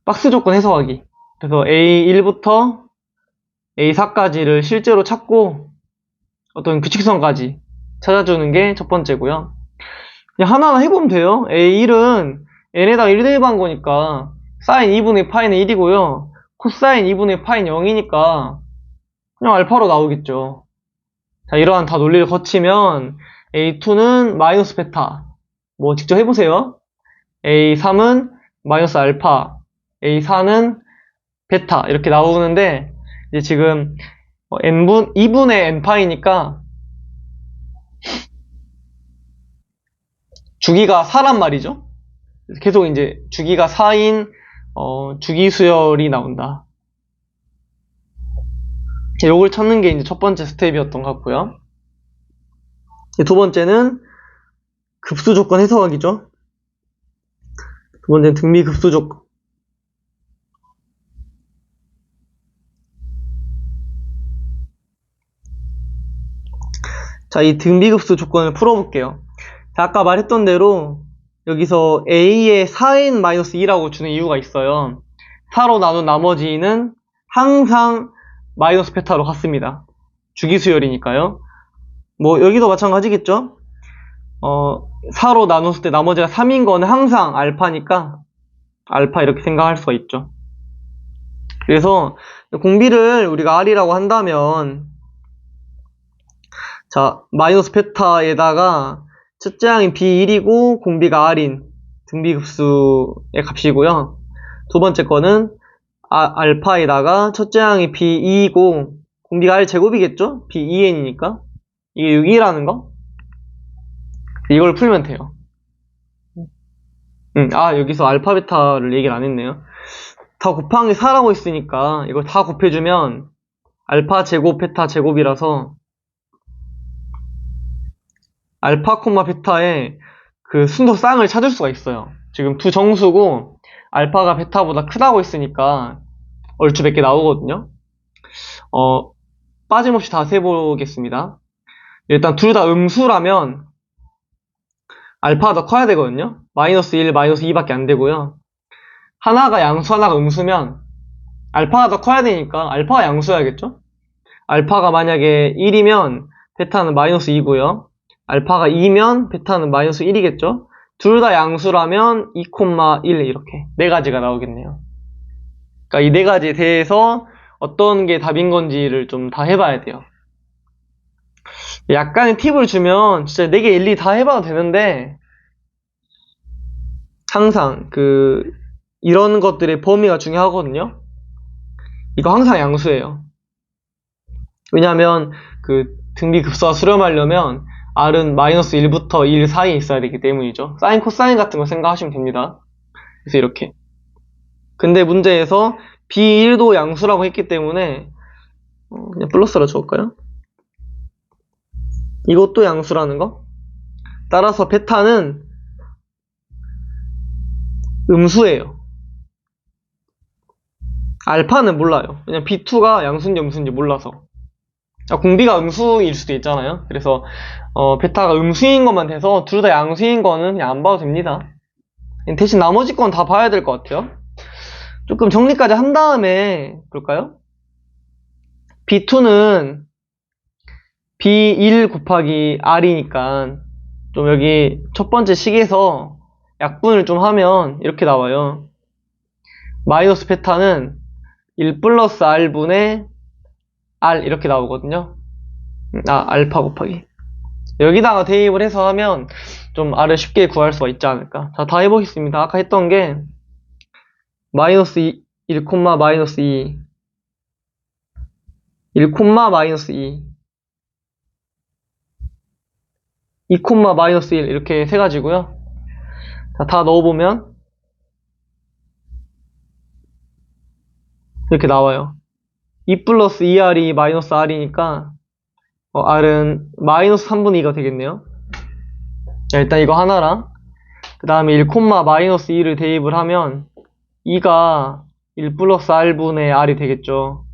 박스 조건 해석하기. 그래서 A1부터 A4까지를 실제로 찾고 어떤 규칙성까지 찾아주는 게 첫 번째고요. 그냥 하나하나 해보면 돼요. A1은 n에다가 1 대입한 거니까 사인 2분의 파이는 1이고요. 코사인 2분의 파이는 0이니까 그냥 알파로 나오겠죠. 자, 이러한 다 논리를 거치면 A2는 마이너스 베타. 뭐 직접 해보세요. A3은 마이너스 알파. A4는 베타. 이렇게 나오는데 이제 지금 2분의 n파이니까 주기가 4란 말이죠. 계속 이제 주기가 4인 주기 수열이 나온다. 요걸 찾는 게 이제 첫 번째 스텝이었던 것 같고요. 두 번째는 급수 조건 해석하기죠. 두 번째는 등비 급수 조건. 자, 이 등비급수 조건을 풀어볼게요. 자, 아까 말했던 대로 여기서 A의 4n-2라고 주는 이유가 있어요. 4로 나눈 나머지는 항상 마이너스 베타로 같습니다. 주기수열이니까요. 뭐 여기도 마찬가지겠죠? 4로 나눴을 때 나머지가 3인 거는 항상 알파니까 알파 이렇게 생각할 수가 있죠. 그래서 공비를 우리가 R이라고 한다면 자, 마이너스 베타에다가 첫째 항이 B1이고 공비가 R인 등비급수의 값이고요. 두 번째 거는 알파에다가 첫째 항이 B2이고 공비가 R 제곱이겠죠? B2n이니까 이게 6이라는 거? 이걸 풀면 돼요. 여기서 알파 베타를 얘기를 안 했네요. 다 곱한 게 4라고 있으니까 이걸 다 곱해주면 알파 제곱 베타 제곱이라서 알파, 베타의 그 순서 쌍을 찾을 수가 있어요. 지금 두 정수고 알파가 베타보다 크다고 했으니까 얼추 몇 개 나오거든요. 빠짐없이 다 세보겠습니다. 일단 둘 다 음수라면 알파가 더 커야 되거든요. 마이너스 1, 마이너스 2밖에 안 되고요. 하나가 양수, 하나가 음수면 알파가 더 커야 되니까 알파가 양수여야겠죠? 알파가 만약에 1이면 베타는 마이너스 2고요. 알파가 2면 베타는 마이너스 1이겠죠? 둘 다 양수라면 2,1 이렇게 네 가지가 나오겠네요. 그러니까 이 네 가지에 대해서 어떤 게 답인 건지를 좀 다 해봐야 돼요. 약간의 팁을 주면 진짜 4개 일일이 다 해봐도 되는데 항상 이런 것들의 범위가 중요하거든요. 이거 항상 양수예요. 왜냐하면 등비 급수와 수렴하려면 R은 마이너스 1부터 1 사이에 있어야 되기 때문이죠. 사인, 코사인 같은 거 생각하시면 됩니다. 그래서 이렇게. 근데 문제에서 B1도 양수라고 했기 때문에 그냥 플러스로 적을까요? 이것도 양수라는 거. 따라서 베타는 음수예요. 알파는 몰라요. 왜냐면 B2가 양수인지 음수인지 몰라서. 공비가 음수일 수도 있잖아요. 그래서 베타가 음수인 것만 돼서 둘 다 양수인 거는 그냥 안 봐도 됩니다. 대신 나머지 건 다 봐야 될 것 같아요. 조금 정리까지 한 다음에 볼까요? B2는 B1 곱하기 R이니까 좀 여기 첫 번째 식에서 약분을 좀 하면 이렇게 나와요. 마이너스 베타는 1 플러스 R분의 R 이렇게 나오거든요. 알파 곱하기. 여기다가 대입을 해서 하면 좀 R을 쉽게 구할 수가 있지 않을까. 자, 다 해보겠습니다. 아까 했던 게 마이너스 1, 마이너스 2 1, 마이너스 2 2, 마이너스 1 이렇게 세 가지고요. 자, 다 넣어보면 이렇게 나와요. 2 플러스 2R이 마이너스 R이니까 R은 마이너스 3분의 2가 되겠네요. 자, 일단 이거 하나랑 그 다음에 1, 마이너스 2를 대입을 하면 2가 1 플러스 r분의 r이 되겠죠.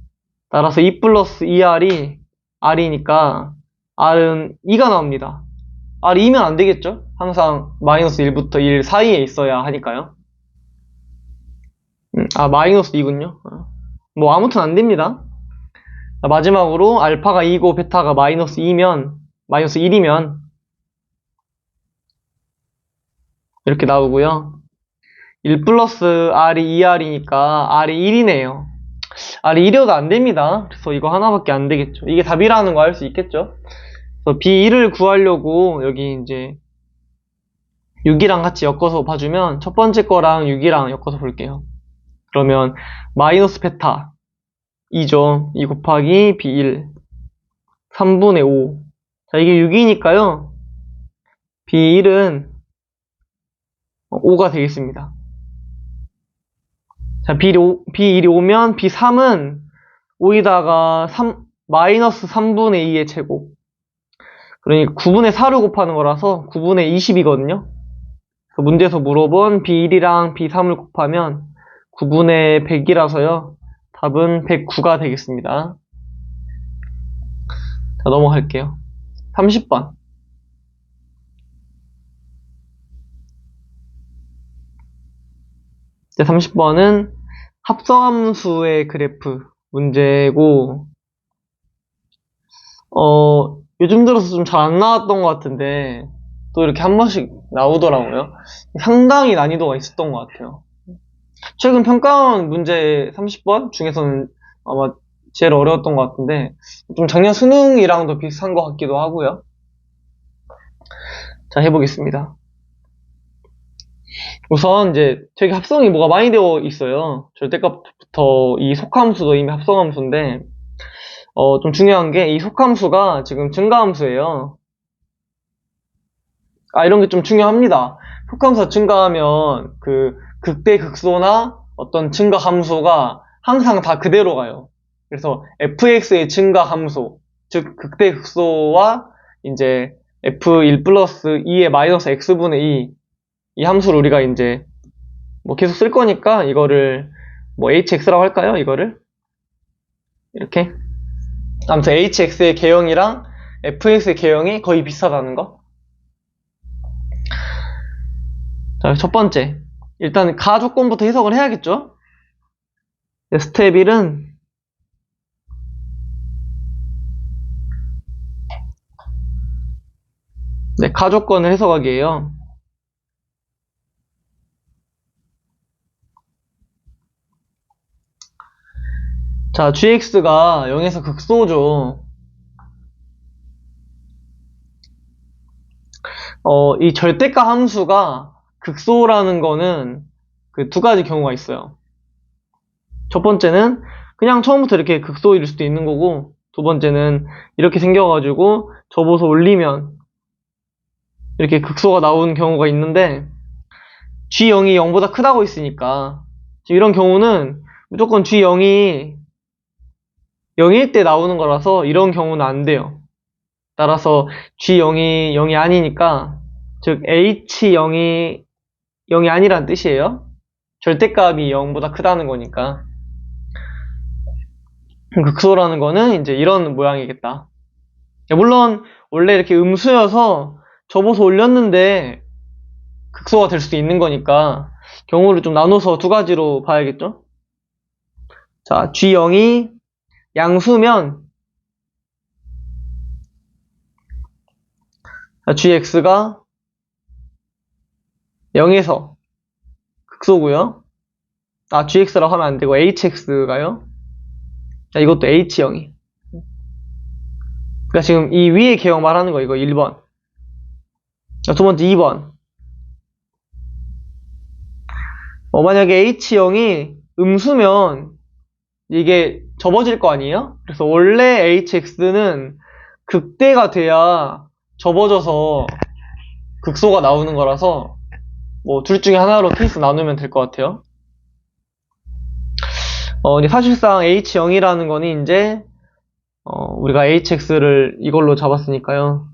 따라서 2 플러스 2r이 r이니까 r은 2가 나옵니다. r이 2면 안 되겠죠? 항상 마이너스 1부터 1 사이에 있어야 하니까요. 마이너스 2군요. 뭐 아무튼 안 됩니다. 마지막으로 알파가 2고 베타가 마이너스 2면 마이너스 1이면 이렇게 나오고요. 1 플러스 r이 2r이니까 r이 1이네요. r이 1이어도 안 됩니다. 그래서 이거 하나밖에 안 되겠죠. 이게 답이라는 거 알 수 있겠죠? 그래서 B1을 구하려고 여기 이제 6이랑 같이 엮어서 봐주면 첫 번째 거랑 6이랑 엮어서 볼게요. 그러면 마이너스 베타 2죠. 2 곱하기 B1 3분의 5. 자, 이게 6이니까요. B1은 5가 되겠습니다. 자, B1이 5면 B3은 5에다가 마이너스 3분의 2의 제곱. 그러니까 9분의 4를 곱하는 거라서 9분의 20이거든요. 문제에서 물어본 B1이랑 B3을 곱하면 9분의 100이라서요. 답은 109가 되겠습니다. 자, 넘어갈게요. 30번. 이제 30번은 합성함수의 그래프 문제고, 요즘 들어서 좀 잘 안 나왔던 것 같은데, 또 이렇게 한 번씩 나오더라고요. 상당히 난이도가 있었던 것 같아요. 최근 평가원 문제 30번 중에서는 아마 제일 어려웠던 것 같은데, 좀 작년 수능이랑도 비슷한 것 같기도 하고요. 자, 해보겠습니다. 우선 이제 되게 합성이 뭐가 많이 되어 있어요. 절대값부터 이 속함수도 이미 합성함수인데, 좀 중요한 게 이 속함수가 지금 증가함수예요. 이런 게 좀 중요합니다. 속함수가 증가하면 그 극대 극소나 어떤 증가 함수가 항상 다 그대로 가요. 그래서 fx의 증가 함수, 즉 극대 극소와 이제 f1 플러스 2의 마이너스 x분의 2, 이 함수를 우리가 이제 뭐 계속 쓸 거니까 이거를 뭐 hx라고 할까요? 이거를 이렇게. 아무튼 hx의 개형이랑 fx의 개형이 거의 비슷하다는 거. 자, 첫 번째. 일단 가조건부터 해석을 해야겠죠? 스텝 1은 가조건을 해석하기예요. 자, gx가 0에서 극소죠. 이 절대가 함수가 극소라는 거는 그 두 가지 경우가 있어요. 첫 번째는 그냥 처음부터 이렇게 극소일 수도 있는 거고, 두 번째는 이렇게 생겨가지고 접어서 올리면 이렇게 극소가 나오는 경우가 있는데, G0이 0보다 크다고 했으니까 이런 경우는 무조건 G0이 0일 때 나오는 거라서 이런 경우는 안 돼요. 따라서 G0이 0이 아니니까, 즉 H0이 0이 아니란 뜻이에요. 절대값이 0보다 크다는 거니까. 극소라는 거는 이제 이런 모양이겠다. 물론 원래 이렇게 음수여서 접어서 올렸는데 극소가 될 수도 있는 거니까 경우를 좀 나눠서 두 가지로 봐야겠죠. 자, G0이 양수면 GX가 0에서 극소고요. GX라고 하면 안 되고 HX가요. 자, 이것도 H0이. 그러니까 지금 이 위에 개형 말하는 거 이거 1번. 자, 두 번째 2번. 만약에 H0이 음수면 이게 접어질 거 아니에요? 그래서 원래 HX는 극대가 돼야 접어져서 극소가 나오는 거라서 뭐 둘 중에 하나로 케이스 나누면 될 것 같아요. 이제 사실상 H0이라는 거는 이제 우리가 HX를 이걸로 잡았으니까요.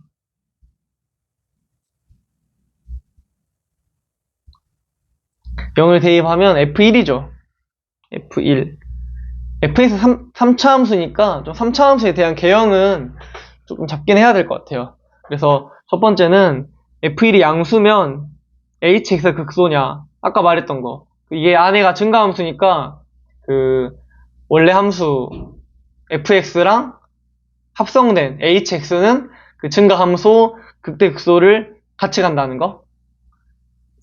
0을 대입하면 F1이죠. F1. fx 3차 함수니까 좀 3차 함수에 대한 개형은 조금 잡긴 해야 될 것 같아요. 그래서 첫 번째는 F1이 양수면 hx가 극소냐. 아까 말했던 거. 이게 안에가 증가함수니까 그 원래 함수 fx랑 합성된 hx는 그 증가함수 극대 극소를 같이 간다는 거.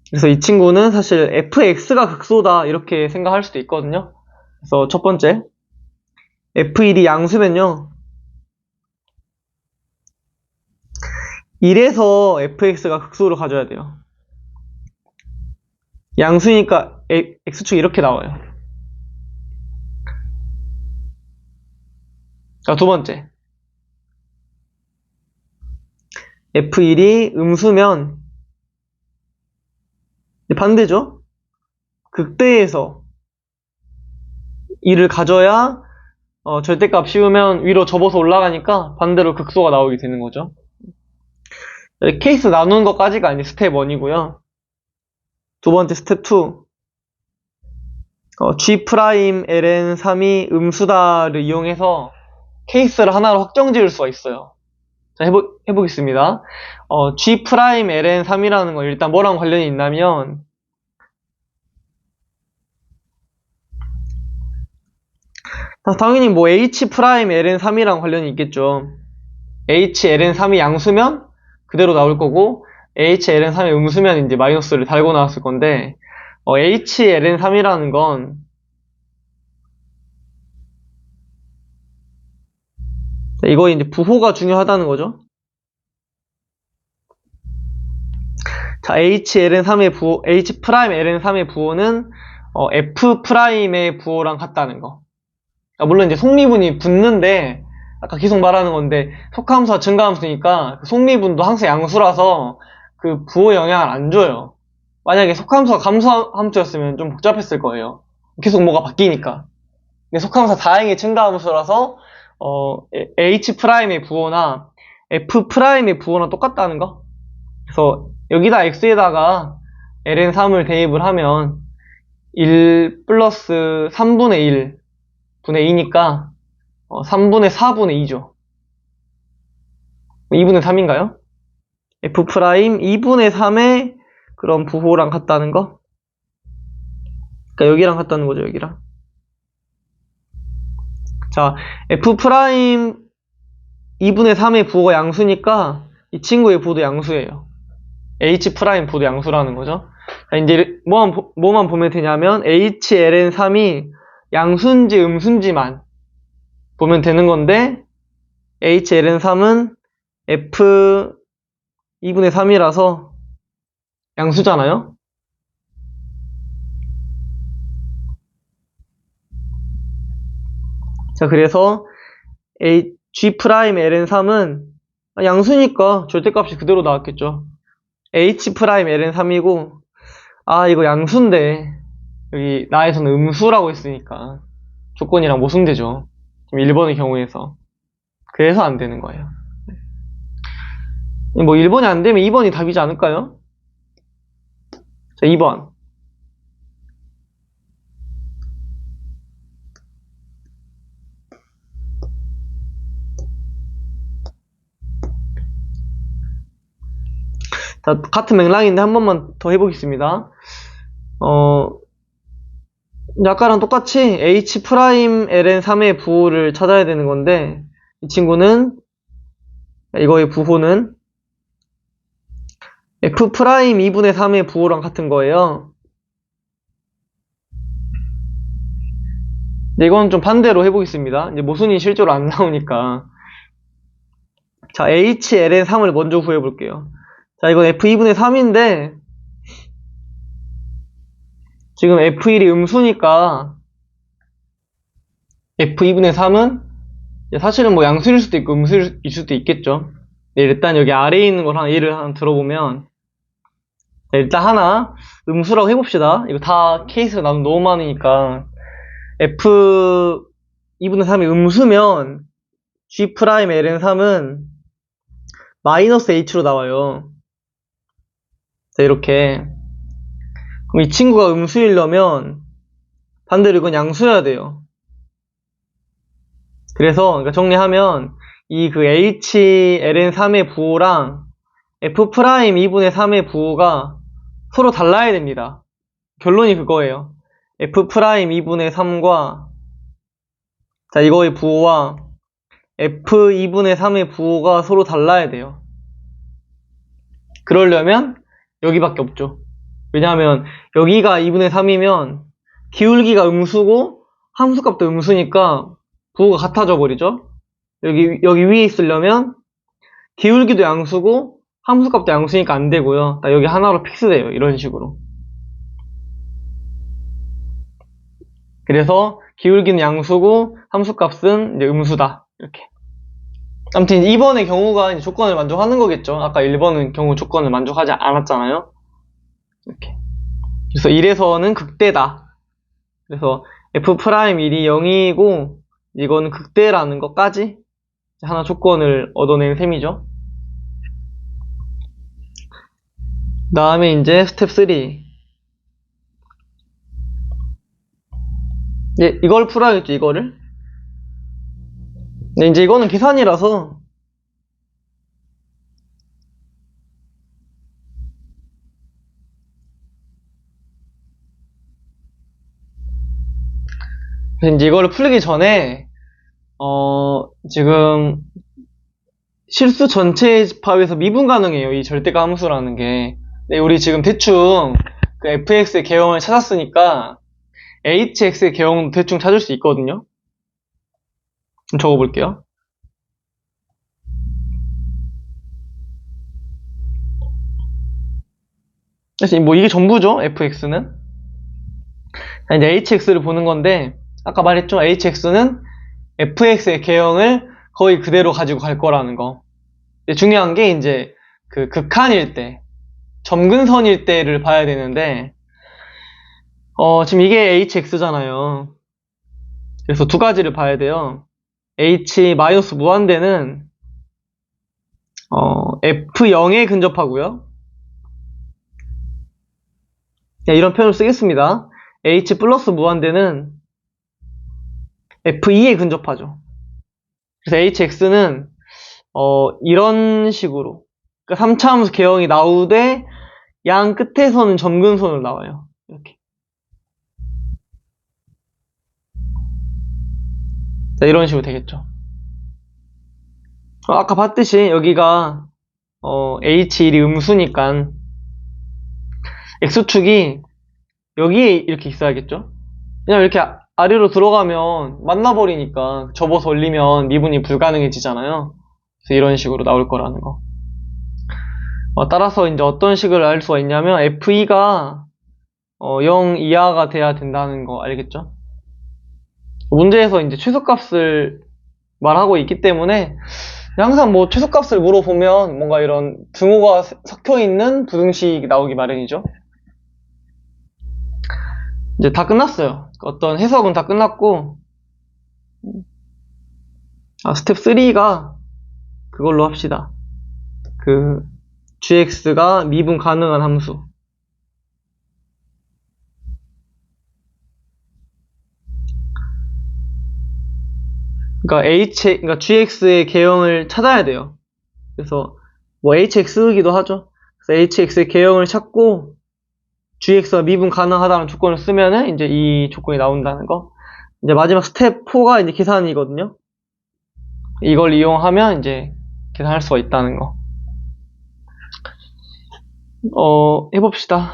그래서 이 친구는 사실 fx가 극소다 이렇게 생각할 수도 있거든요. 그래서 첫 번째 f1이 양수면요 1에서 fx가 극소를 가져야 돼요. 양수니까 x축이 이렇게 나와요. 자, 두 번째 f1이 음수면 반대죠. 극대에서 1을 가져야 절대값 씌우면 위로 접어서 올라가니까 반대로 극소가 나오게 되는 거죠. 케이스 나누는 것까지가 이제 스텝 1이고요. 두 번째 스텝 2. G'-ln3이 음수다를 이용해서 케이스를 하나로 확정 지을 수가 있어요. 자, 해보겠습니다. G'-ln3이라는 건 일단 뭐랑 관련이 있냐면, 당연히 뭐 H'-ln3이랑 관련이 있겠죠. H'-ln3이 양수면 그대로 나올 거고, H'-ln3이 음수면 이제 마이너스를 달고 나왔을 건데, H'-ln3이라는 건 이거 이제 부호가 중요하다는 거죠. 자, H'-ln3의 부호는 F'의 부호랑 같다는 거. 물론 이제 속미분이 붙는데 아까 계속 말하는 건데 속함수와 증가함수니까 그 속미분도 항상 양수라서 그 부호 영향을 안 줘요. 만약에 속함수가 감수함수였으면 좀 복잡했을 거예요. 계속 뭐가 바뀌니까. 근데 속함수가 다행히 증가함수라서 H'의 부호나 F'의 부호랑 똑같다는 거. 그래서 여기다 x에다가 ln3을 대입을 하면 1 플러스 3분의 1 분의 2니까 3분의 4분의 2죠. 2분의 3인가요? F' 2분의 3의 그런 부호랑 같다는 거. 그러니까 여기랑 같다는 거죠, 여기랑. 자, F' 2분의 3의 부호가 양수니까 이 친구의 부호도 양수예요. H' 부호도 양수라는 거죠. 자, 이제 뭐만 보면 되냐면 HLN3이 양수인지 음수인지만 보면 되는 건데 HLN3은 F 2분의 3이라서 양수잖아요. 자, 그래서 G'-ln3은 양수니까 절대값이 그대로 나왔겠죠. H'-ln3이고 이거 양수인데 여기 나에서는 음수라고 했으니까 조건이랑 모순되죠. 1번의 경우에서. 그래서 안 되는 거예요. 뭐 1번이 안 되면 2번이 답이지 않을까요? 자, 2번. 자, 같은 맥락인데 한 번만 더 해보겠습니다. 아까랑 똑같이 H'-ln3의 부호를 찾아야 되는 건데 이 친구는 이거의 부호는 F' 2분의 3의 부호랑 같은 거예요. 이건 좀 반대로 해보겠습니다. 이제 모순이 실제로 안 나오니까. 자, HLN3을 먼저 구해볼게요. 자, 이건 F2분의 3인데 지금 F1이 음수니까 F2분의 3은 사실은 뭐 양수일 수도 있고 음수일 수도 있겠죠. 일단 여기 아래에 있는 걸 예를 하나 들어보면 일단 하나 음수라고 해봅시다. 이거 다 케이스가 나도 너무 많으니까 F2분의 3이 음수면 G'-ln3은 마이너스 H로 나와요. 자, 이렇게. 그럼 이 친구가 음수이려면 반대로 이건 양수여야 돼요. 그래서 그러니까 정리하면 이 그 HLN3의 부호랑 F'2분의 3의 부호가 서로 달라야 됩니다. 결론이 그거예요. F'2분의 3과 자 이거의 부호와 F2분의 3의 부호가 서로 달라야 돼요. 그러려면 여기밖에 없죠. 왜냐하면 여기가 2분의 3이면 기울기가 음수고 함수값도 음수니까 부호가 같아져 버리죠. 여기 위에 있으려면 기울기도 양수고 함수값도 양수니까 안 되고요. 딱 여기 하나로 픽스돼요. 이런 식으로. 그래서 기울기는 양수고 함수값은 이제 음수다. 이렇게. 아무튼 2번의 경우가 이제 조건을 만족하는 거겠죠. 아까 1번은 경우 조건을 만족하지 않았잖아요. 이렇게. 그래서 1에서는 극대다. 그래서 F'1이 0이고 이거는 극대라는 것까지 하나 조건을 얻어낸 셈이죠. 그 다음에 이제 스텝 3. 이걸 풀어야겠죠, 이거를. 근데 이제 이거는 계산이라서 그래서 이제 이거를 풀기 전에 지금 실수 전체 집합에서 미분 가능해요. 이 절대가 함수라는 게. 네, 우리 지금 대충 그 fx의 개형을 찾았으니까 hx의 개형도 대충 찾을 수 있거든요. 좀 적어볼게요. 그래서 뭐 이게 전부죠. fx는. 이제 hx를 보는 건데 아까 말했죠. hx는 fx의 개형을 거의 그대로 가지고 갈 거라는 거. 근데 중요한 게 이제 그 극한일 때, 점근선일 때를 봐야 되는데 지금 이게 hx잖아요. 그래서 두 가지를 봐야 돼요. h 마이너스 무한대는 f0에 근접하고요. 이런 표현을 쓰겠습니다. h 플러스 무한대는 f2에 근접하죠. 그래서 hx는 이런 식으로 그러니까 3차함수 개형이 나오되 양 끝에서는 점근선으로 나와요. 이렇게. 자, 이런 식으로 되겠죠. 아까 봤듯이 여기가 h1이 음수니까 x축이 여기에 이렇게 있어야겠죠. 왜냐면 이렇게 아래로 들어가면 만나버리니까 접어서 올리면 미분이 불가능해지잖아요. 그래서 이런 식으로 나올 거라는 거. 따라서 이제 어떤 식을 알 수가 있냐면 f2가 0 이하가 돼야 된다는 거 알겠죠? 문제에서 이제 최소값을 말하고 있기 때문에 항상 뭐 최소값을 물어보면 뭔가 이런 등호가 섞여 있는 부등식이 나오기 마련이죠. 이제 다 끝났어요. 어떤 해석은 다 끝났고 스텝 3가 그걸로 합시다. 그 gx가 미분 가능한 함수. 그러니까 gx의 개형을 찾아야 돼요. 그래서 뭐 hx이기도 하죠. 그래서 hx의 개형을 찾고 gx가 미분 가능하다는 조건을 쓰면은 이제 이 조건이 나온다는 거. 이제 마지막 스텝 4가 이제 계산이거든요. 이걸 이용하면 이제 계산할 수가 있다는 거. 해봅시다.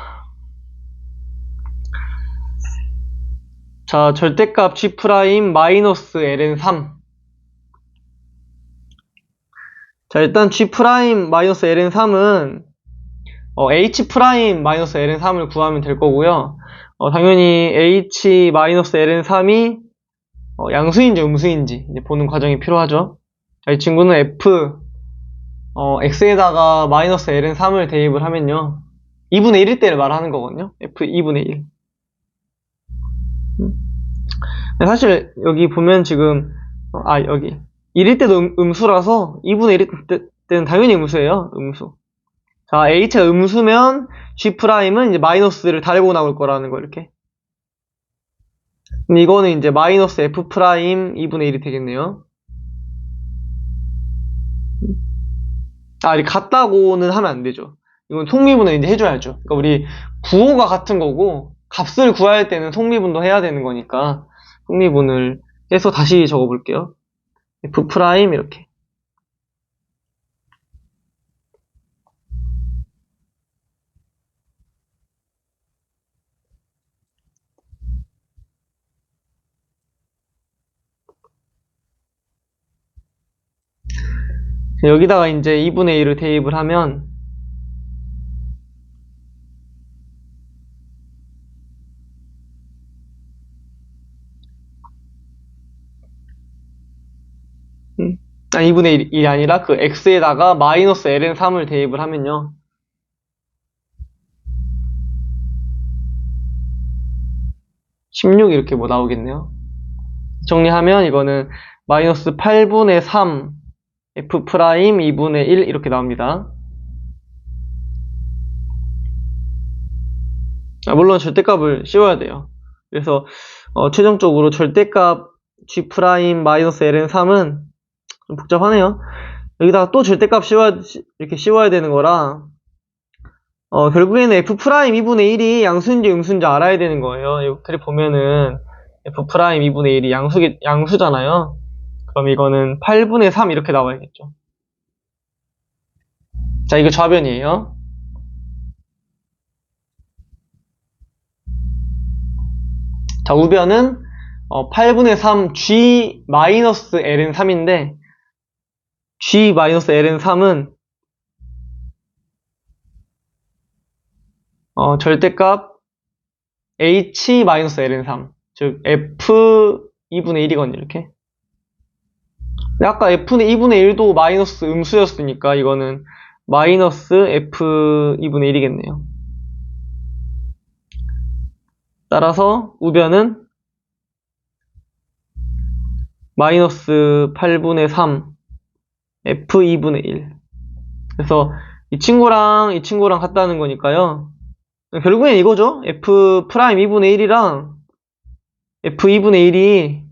자, 절대값 g' 마이너스 ln 3. 자, 일단 g' 마이너스 ln 3은 h' 마이너스 ln 3을 구하면 될 거고요. 당연히 h 마이너스 ln 3이 양수인지 음수인지 이제 보는 과정이 필요하죠. 이 친구는 f x에다가 마이너스 ln 3을 대입을 하면요 2분의 1일 때를 말하는 거거든요. f 2분의 1. 사실 여기 보면 지금 여기 1일 때도 음수라서 2분의 1일 때는 당연히 음수예요. 음수. 자, h가 음수면 g'은 이제 마이너스를 달고 나올 거라는 거, 이렇게. 근데 이거는 이제 마이너스 f' 2분의 1이 되겠네요. 아, 이렇게 같다고는 하면 안 되죠. 이건 속미분을 이제 해줘야죠. 그러니까 우리 부호가 같은 거고, 값을 구할 때는 속미분도 해야 되는 거니까, 속미분을 해서 다시 적어볼게요. f' 이렇게. 여기다가 이제 2분의 1을 대입을 하면, 아, 2분의 1이 아니라 그 x에다가 마이너스 ln 3을 대입을 하면요. 16 이렇게 뭐 나오겠네요. 정리하면 이거는 마이너스 8분의 3 f' 2분의 1 이렇게 나옵니다. 아, 물론 절대값을 씌워야 돼요. 그래서 최종적으로 절대값 g' 마이너스 ln 3은 좀 복잡하네요. 여기다가 또 절대값 이렇게 씌워야 되는 거라 결국에는 f' 2분의 1이 양수인지 음수인지 알아야 되는 거예요. 여기 보면은 f' 2분의 1이 양수잖아요. 그럼 이거는 8분의 3 이렇게 나와야겠죠. 자, 이거 좌변이에요. 자, 우변은 8분의 3 g 마이너스 ln 3인데 g 마이너스 ln 3은 절대값 h 마이너스 ln 3, 즉 f 2분의 1이거든요. 이렇게. 근데 아까 f는 2분의 1도 마이너스 음수였으니까 이거는 마이너스 f 2분의 1이겠네요. 따라서 우변은 마이너스 8분의 3 f 2분의 1. 그래서 이 친구랑 이 친구랑 같다는 거니까요. 결국엔 이거죠. f 프라임 2분의 1이랑 f 2분의 1이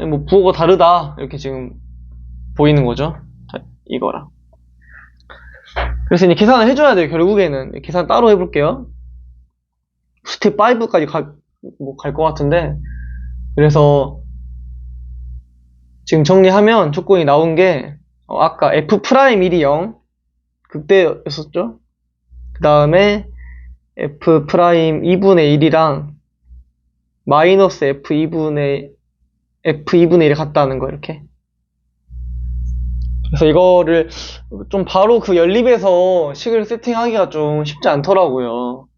뭐 부호가 다르다 이렇게 지금 보이는 거죠. 자, 이거랑. 그래서 이제 계산을 해줘야 돼요. 결국에는 계산 따로 해볼게요. 스텝 5까지 갈 것 같은데, 그래서 지금 정리하면 조건이 나온 게 아까 f 프라임 1이 0 그때였었죠. 그 다음에 f 프라임 2분의 1이랑 마이너스 f2분의 1이 같다는 거 이렇게. 그래서 이거를 좀 바로 그 연립에서 식을 세팅하기가 좀 쉽지 않더라고요.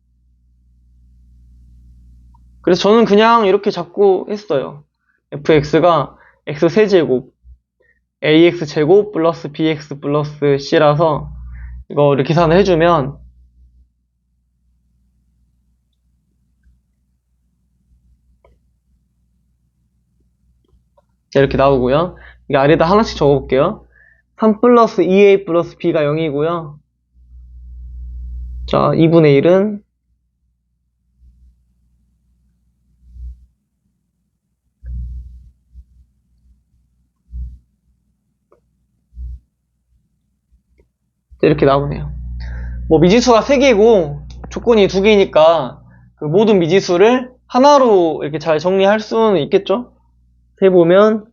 그래서 저는 그냥 이렇게 잡고 했어요. fx가 x세제곱 ax제곱 플러스 bx 플러스 c라서 이거를 계산을 해주면 이렇게 나오고요. 이게 아래다 하나씩 적어볼게요. 3 플러스 2a 플러스 b가 0이고요. 자, 2분의 1은 이렇게 나오네요. 뭐 미지수가 3개고 조건이 2개니까 그 모든 미지수를 하나로 이렇게 잘 정리할 수는 있겠죠? 해보면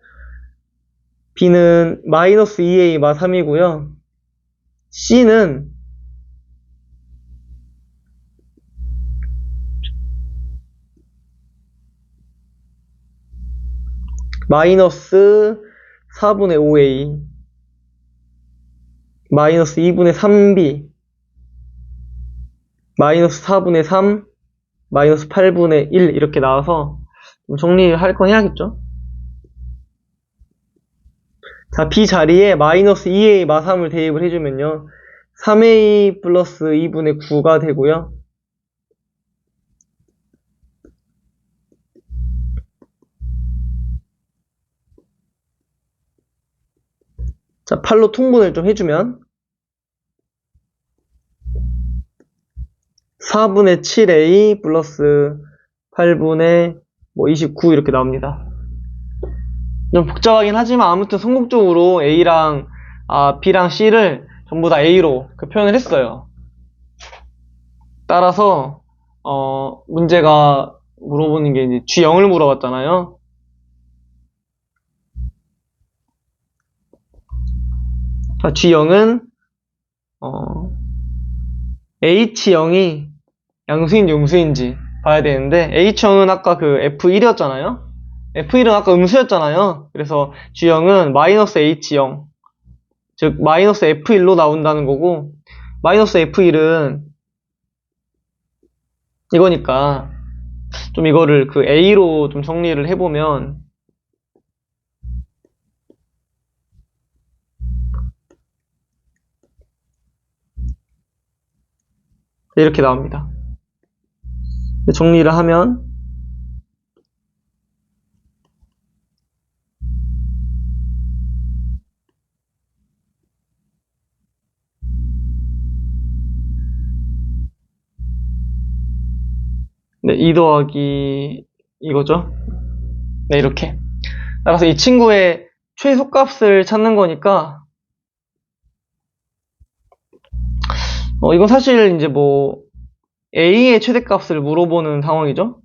b는 마이너스 2a 마 3이고요. c는 마이너스 4분의 5a 마이너스 2분의 3b 마이너스 4분의 3 마이너스 8분의 1 이렇게 나와서 좀 정리할 건 해야겠죠. 자, b 자리에 마이너스 2a 마 3을 대입을 해주면요 3a 플러스 2분의 9가 되고요. 자, 8로 통분을 좀 해주면 4분의 7a 플러스 8분의 29 이렇게 나옵니다. 좀 복잡하긴 하지만 아무튼 성공적으로 A랑 B랑 C를 전부 다 A로 표현을 했어요. 따라서 문제가 물어보는 게 이제 G0을 물어봤잖아요. 자, G0은 H0이 양수인지 음수인지 봐야 되는데 H0은 아까 그 F1이었잖아요. F1은 아까 음수였잖아요. 그래서 G0은 마이너스 H0 즉 마이너스 F1로 나온다는 거고 마이너스 F1은 이거니까 좀 이거를 그 A로 좀 정리를 해보면 이렇게 나옵니다. 정리를 하면 네, 2 더하기 이거죠. 네, 이렇게. 따라서 이 친구의 최소값을 찾는 거니까 이건 사실 이제 뭐 A의 최대값을 물어보는 상황이죠.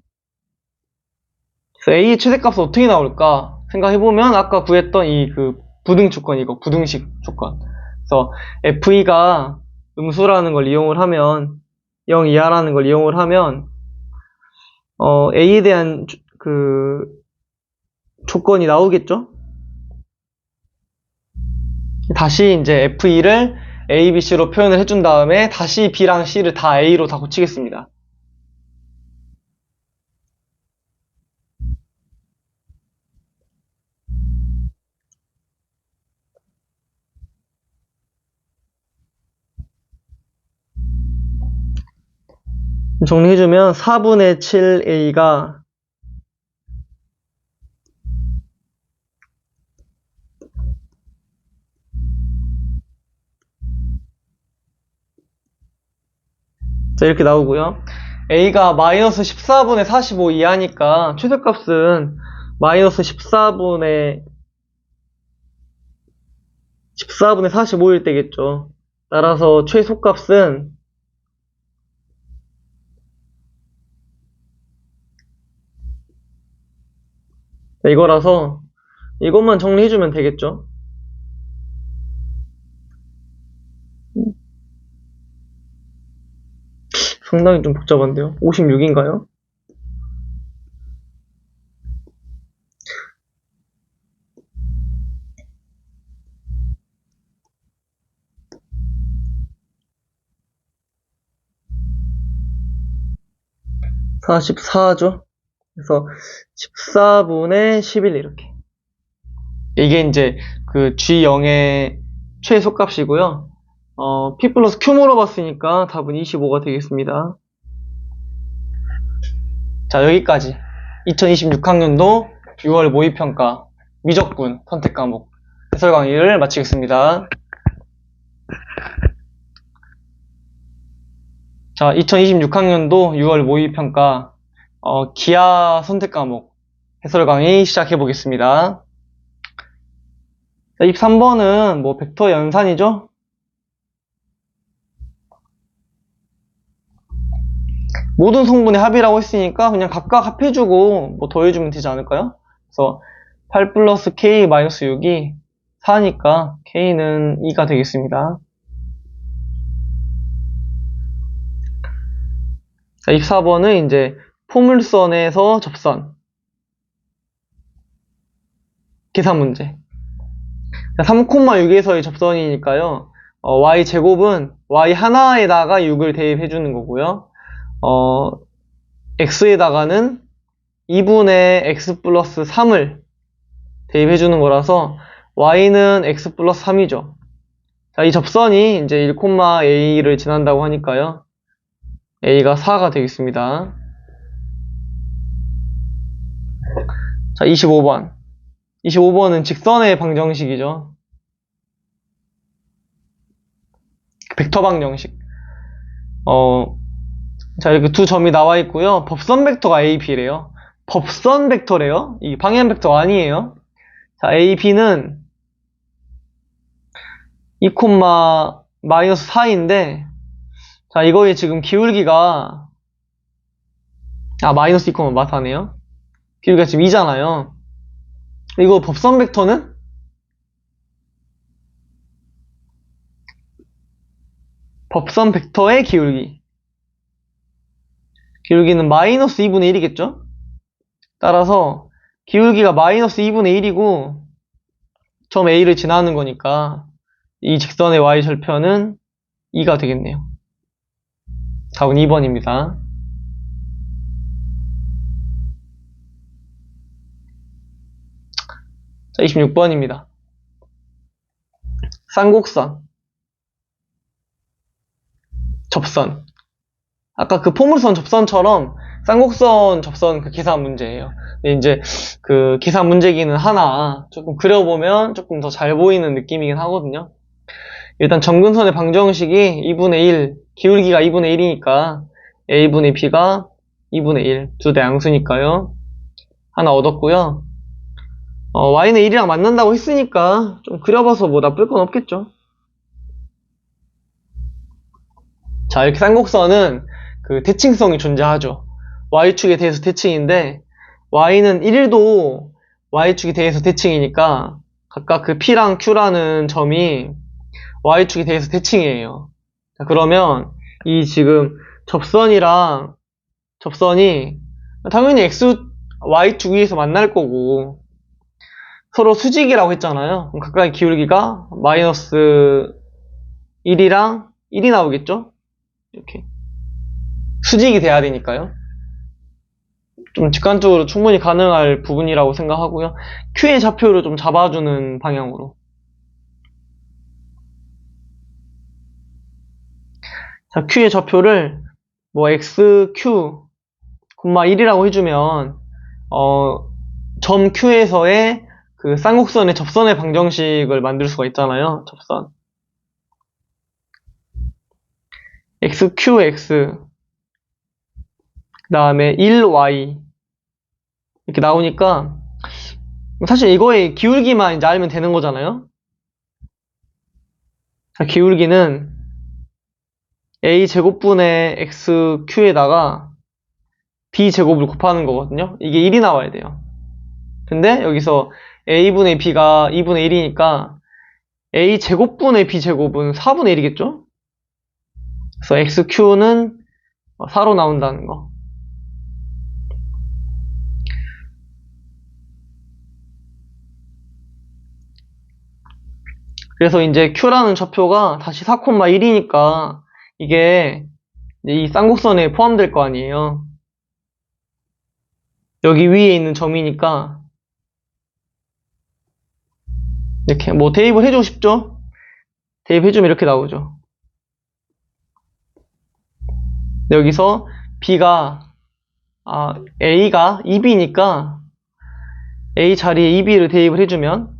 그래서 A의 최대값은 어떻게 나올까 생각해보면 아까 구했던 이 그 부등 조건 이거 부등식 조건. 그래서 F2가 음수라는 걸 이용을 하면 0 이하라는 걸 이용을 하면 A에 대한 그 조건이 나오겠죠? 다시 이제 F2를 A, B, C로 표현을 해준 다음에 다시 B랑 C를 다 A로 다 고치겠습니다. 정리해주면 4분의 7A가 자, 이렇게 나오고요. A가 마이너스 14분의 45 이하니까 최소값은 마이너스 14분의 45일 때겠죠. 따라서 최소값은 이거라서 이것만 정리해주면 되겠죠. 상당히 좀 복잡한데요. 56인가요? (44죠) 그래서 14분의 11 이렇게. 이게 이제 그 G0의 최소값이고요. P 플러스 Q 물어봤으니까 답은 25가 되겠습니다. 자, 여기까지 2026학년도 6월 모의평가 미적분 선택 과목 해설 강의를 마치겠습니다. 자, 2026학년도 6월 모의평가 기하 선택 과목 해설 강의 시작해 보겠습니다. 자, 23번은 뭐 벡터 연산이죠? 모든 성분의 합이라고 했으니까 그냥 각각 합해주고 뭐 더해주면 되지 않을까요? 그래서 8 플러스 K 마이너스 6이 4니까 K는 2가 되겠습니다. 자, 24번은 이제 포물선에서 접선 계산 문제. 3,6에서의 접선이니까요. y제곱은 y 하나에다가 6을 대입해 주는 거고요. x에다가는 2분의 x 플러스 3을 대입해 주는 거라서 y는 x 플러스 3이죠. 자, 이 접선이 이제 1,a를 지난다고 하니까요. a가 4가 되겠습니다. 자, 25번. 25번은 직선의 방정식이죠. 벡터 방정식. 자, 이렇게 두 점이 나와 있고요. 법선 벡터가 A, B래요. 법선 벡터래요. 이 방향 벡터가 아니에요. 자, A, B는 2, 마이너스 4인데, 자, 이거의 지금 기울기가, 마이너스 2, 마사네요. 기울기가 지금 2잖아요. 이거 법선 벡터는? 법선 벡터의 기울기는 마이너스 2분의 1이겠죠? 따라서 기울기가 마이너스 2분의 1이고 점 A를 지나는 거니까 이 직선의 Y절편은 2가 되겠네요. 답은 2번입니다. 자, 26번입니다. 쌍곡선, 접선. 아까 그 포물선 접선처럼 쌍곡선 접선 그 계산 문제예요. 근데 이제 그 계산 문제기는 하나 조금 그려보면 조금 더 잘 보이는 느낌이긴 하거든요. 일단 점근선의 방정식이 2분의 1, 기울기가 2분의 1이니까 A분의 B가 2분의 1, 두 대 양수니까요. 하나 얻었고요. Y는 1이랑 만난다고 했으니까 좀 그려봐서 뭐 나쁠 건 없겠죠. 자, 이렇게 쌍곡선은 그 대칭성이 존재하죠. Y축에 대해서 대칭인데 Y는 1도 Y축에 대해서 대칭이니까 각각 그 P랑 Q라는 점이 Y축에 대해서 대칭이에요. 자, 그러면 이 지금 접선이랑 접선이 당연히 Y축 위에서 만날 거고 서로 수직이라고 했잖아요. 그럼 각각의 기울기가 마이너스 1이랑 1이 나오겠죠? 이렇게 수직이 돼야 되니까요. 좀 직관적으로 충분히 가능할 부분이라고 생각하고요. Q의 좌표를 좀 잡아주는 방향으로. 자, Q의 좌표를 뭐 XQ, 1이라고 해주면 점 Q에서의 그 쌍곡선의 접선의 방정식을 만들 수가 있잖아요. 접선. XQX 그 다음에 1Y 이렇게 나오니까 사실 이거의 기울기만 이제 알면 되는 거잖아요. 자, 기울기는 A제곱분의 XQ에다가 B제곱을 곱하는 거거든요. 이게 1이 나와야 돼요. 근데 여기서 A분의 B가 2분의 1이니까 A제곱분의 B제곱은 4분의 1이겠죠? 그래서 XQ는 4로 나온다는 거. 그래서 이제 Q라는 좌표가 다시 4,1이니까 이게 이 쌍곡선에 포함될 거 아니에요. 여기 위에 있는 점이니까 이렇게 뭐 대입을 해주고 싶죠? 대입해주면 이렇게 나오죠. 여기서 A가 2B니까 A 자리에 2B를 대입을 해주면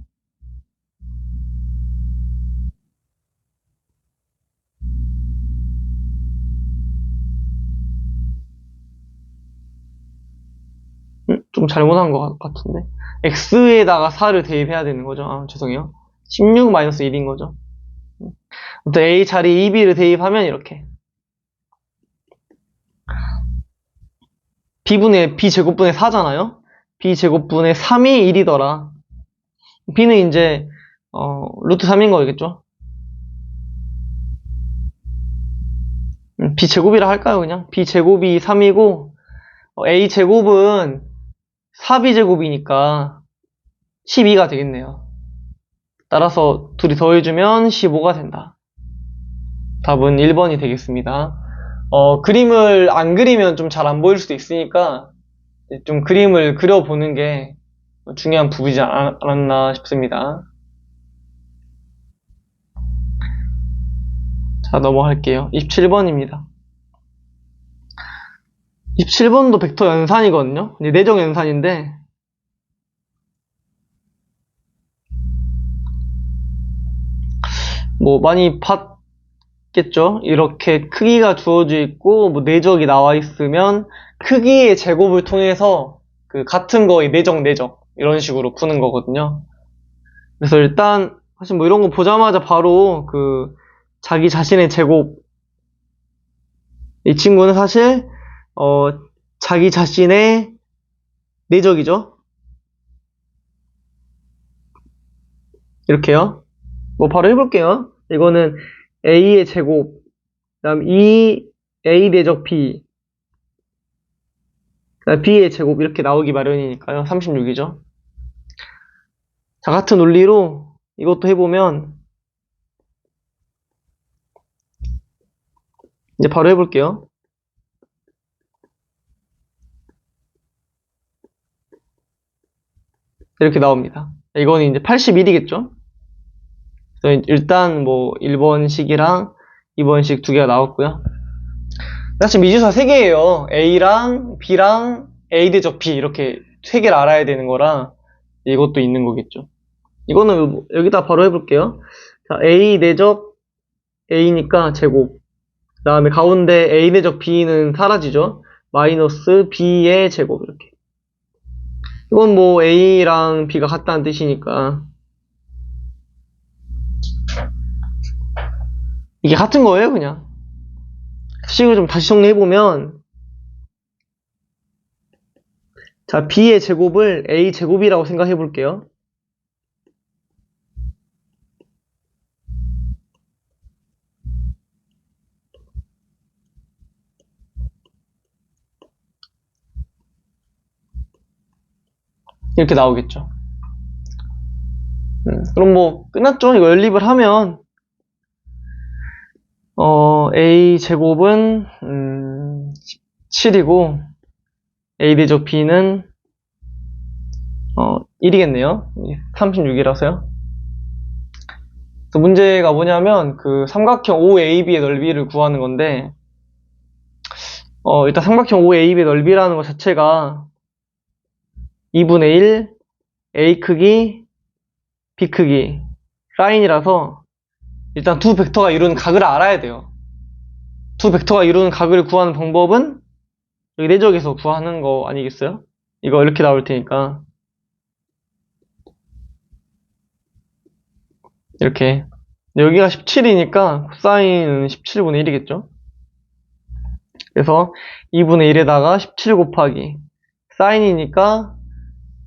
좀 잘못한 것 같은데 X에다가 4를 대입해야 되는 거죠. 죄송해요. 16-1인 거죠. 또 A 자리에 2B를 대입하면 이렇게 B제곱분의 4잖아요. B제곱분의 3이 1이더라. B는 이제 루트 3인 거겠죠. B제곱이라 할까요 그냥? B제곱이 3이고 A제곱은 4B제곱이니까 12가 되겠네요. 따라서 둘이 더해주면 15가 된다. 답은 1번이 되겠습니다. 그림을 안 그리면 좀 잘 안 보일 수도 있으니까 좀 그림을 그려보는 게 중요한 부분이지 않았나 싶습니다. 자, 넘어갈게요. 27번입니다. 27번도 벡터 연산이거든요. 내정 연산인데 뭐 많이 있겠죠? 이렇게 크기가 주어져 있고, 뭐 내적이 나와 있으면, 크기의 제곱을 통해서, 그 같은 거의 내적, 이런 식으로 푸는 거거든요. 그래서 일단, 사실 뭐 이런 거 보자마자 바로 그, 자기 자신의 제곱, 이 친구는 사실, 자기 자신의 내적이죠? 이렇게요. 뭐 바로 해볼게요. 이거는 A의 제곱, 그다음 2A 대적 B, 그다음 B의 제곱 이렇게 나오기 마련이니까요. 36이죠. 자, 같은 논리로 이것도 해보면 이제 바로 해볼게요. 이렇게 나옵니다. 이거는 이제 81이겠죠? 일단 뭐 1번식이랑 2번식 두 개가 나왔고요. 사실 미주사 3개예요. A랑 B랑 A 대적 B 이렇게 3개를 알아야 되는 거라 이것도 있는 거겠죠. 이거는 여기다 바로 해볼게요. 자, A 대적 A니까 제곱. 그 다음에 가운데 A 대적 B는 사라지죠. 마이너스 B의 제곱 이렇게. 이건 뭐 A랑 B가 같다는 뜻이니까 이게 같은 거예요 그냥. 식을 좀 다시 정리해보면 자, B의 제곱을 A 제곱이라고 생각해 볼게요. 이렇게 나오겠죠. 그럼 뭐 끝났죠. 이거 연립을 하면 A 제곱은 17이고 A 대적 B는 1이겠네요. 36이라서요. 문제가 뭐냐면 그 삼각형 OAB의 넓이를 구하는 건데 일단 삼각형 OAB의 넓이라는 것 자체가 2분의 1 A 크기 B 크기 사인이라서 일단 두 벡터가 이루는 각을 알아야 돼요. 두 벡터가 이루는 각을 구하는 방법은 여기 내적에서 구하는 거 아니겠어요? 이거 이렇게 나올 테니까 이렇게 여기가 17이니까 코사인은 17분의 1이겠죠? 그래서 2분의 1에다가 17 곱하기 사인이니까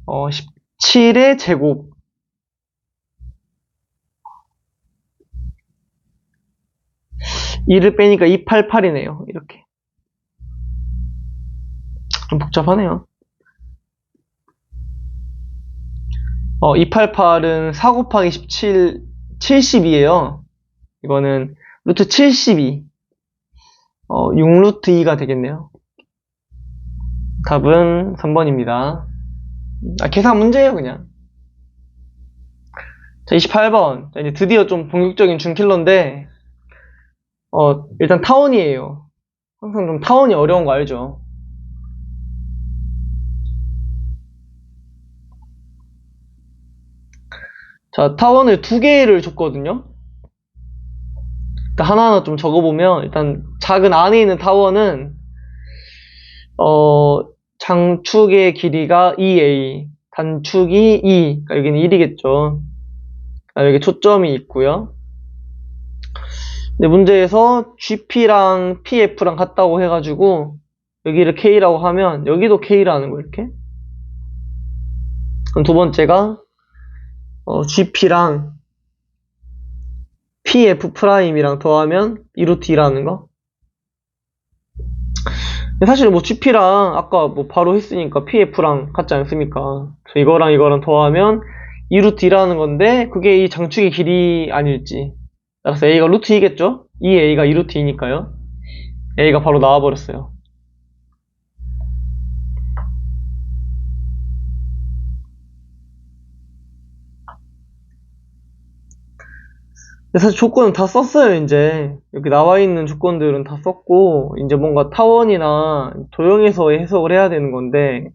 17의 제곱 2를 빼니까 288이네요. 이렇게 좀 복잡하네요. 288은 4 곱하기 17 70이에요. 이거는 루트 72 6루트 2가 되겠네요. 답은 3번입니다. 계산 문제예요 그냥. 자, 28번. 자, 이제 드디어 좀 본격적인 준킬러인데 일단 타원이에요. 항상 좀 타원이 어려운 거 알죠? 자, 타원을 2개를 줬거든요. 일단 하나하나 좀 적어보면 일단 작은 안에 있는 타원은 장축의 길이가 2a, 단축이 2, 그러니까 여기는 1이겠죠. 여기 초점이 있고요. 근데 문제에서 GP랑 PF랑 같다고 해가지고 여기를 K라고 하면 여기도 K라는 거 이렇게. 그럼 두 번째가 GP랑 PF'이랑 더하면 2루트 2라는 거. 사실 뭐 GP랑 아까 뭐 바로 했으니까 PF랑 같지 않습니까? 이거랑 이거랑 더하면 2루트 2라는 건데 그게 이 장축의 길이 아닐지. 따라서 A가 루트 2겠죠? 2A가 2루트 2니까요. A가 바로 나와버렸어요. 사실 조건은 다 썼어요, 이제. 여기 나와 있는 조건들은 다 썼고, 이제 뭔가 타원이나 도형에서의 해석을 해야 되는 건데,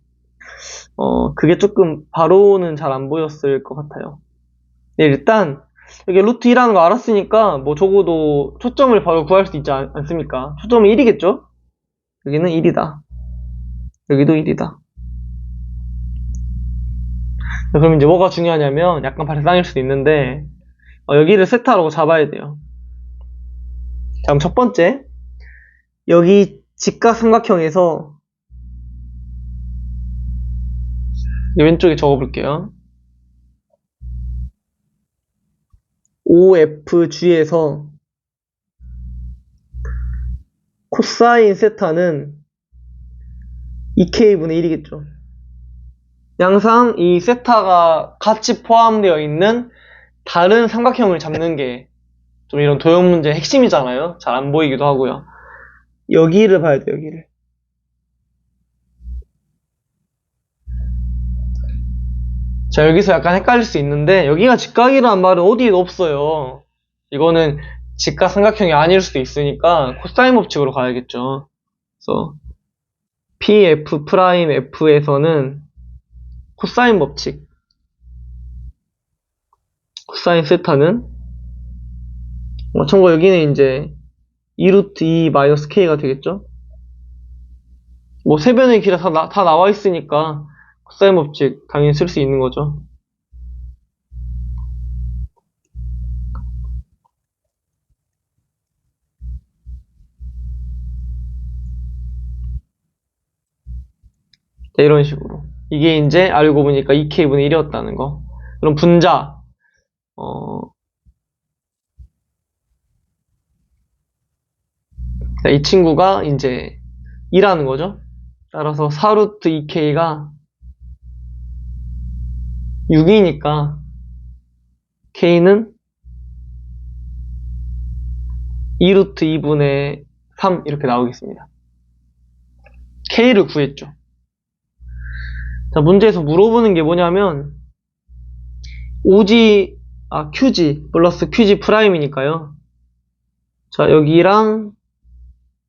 그게 조금 바로는 잘 안 보였을 것 같아요. 네, 일단, 여기 루트 2라는 거 알았으니까 뭐 적어도 초점을 바로 구할 수 있지 않습니까? 초점은 1이겠죠? 여기는 1이다. 여기도 1이다. 그럼 이제 뭐가 중요하냐면 약간 발상일 수도 있는데 여기를 세타라고 잡아야 돼요. 자, 그럼 첫 번째 여기 직각삼각형에서 왼쪽에 적어볼게요. OFG에서 코사인 세타는 2K분의 1이겠죠. 항상 이 세타가 같이 포함되어 있는 다른 삼각형을 잡는 게 좀 이런 도형 문제의 핵심이잖아요. 잘 안 보이기도 하고요. 여기를 봐야 돼요, 여기를. 자, 여기서 약간 헷갈릴 수 있는데 여기가 직각이라는 말은 어디에도 없어요. 이거는 직각 삼각형이 아닐 수도 있으니까 코사인 법칙으로 가야겠죠. 그래서 PF'F에서는 코사인 법칙, 코사인 세타는 참고 여기는 이제 2루트 2 마이너스 K가 되겠죠. 뭐 세변의 길이 다 나와 있으니까 코사인 법칙 당연히 쓸 수 있는 거죠. 자, 이런 식으로. 이게 이제 알고 보니까 2K분의 1이었다는 거. 그럼 분자, 자, 이 친구가 이제 2라는 거죠. 따라서 4루트 2K가 6이니까 K는 2루트 2분의 3 이렇게 나오겠습니다. K를 구했죠. 자, 문제에서 물어보는 게 뭐냐면 QG 플러스 QG 프라임이니까요. 자, 여기랑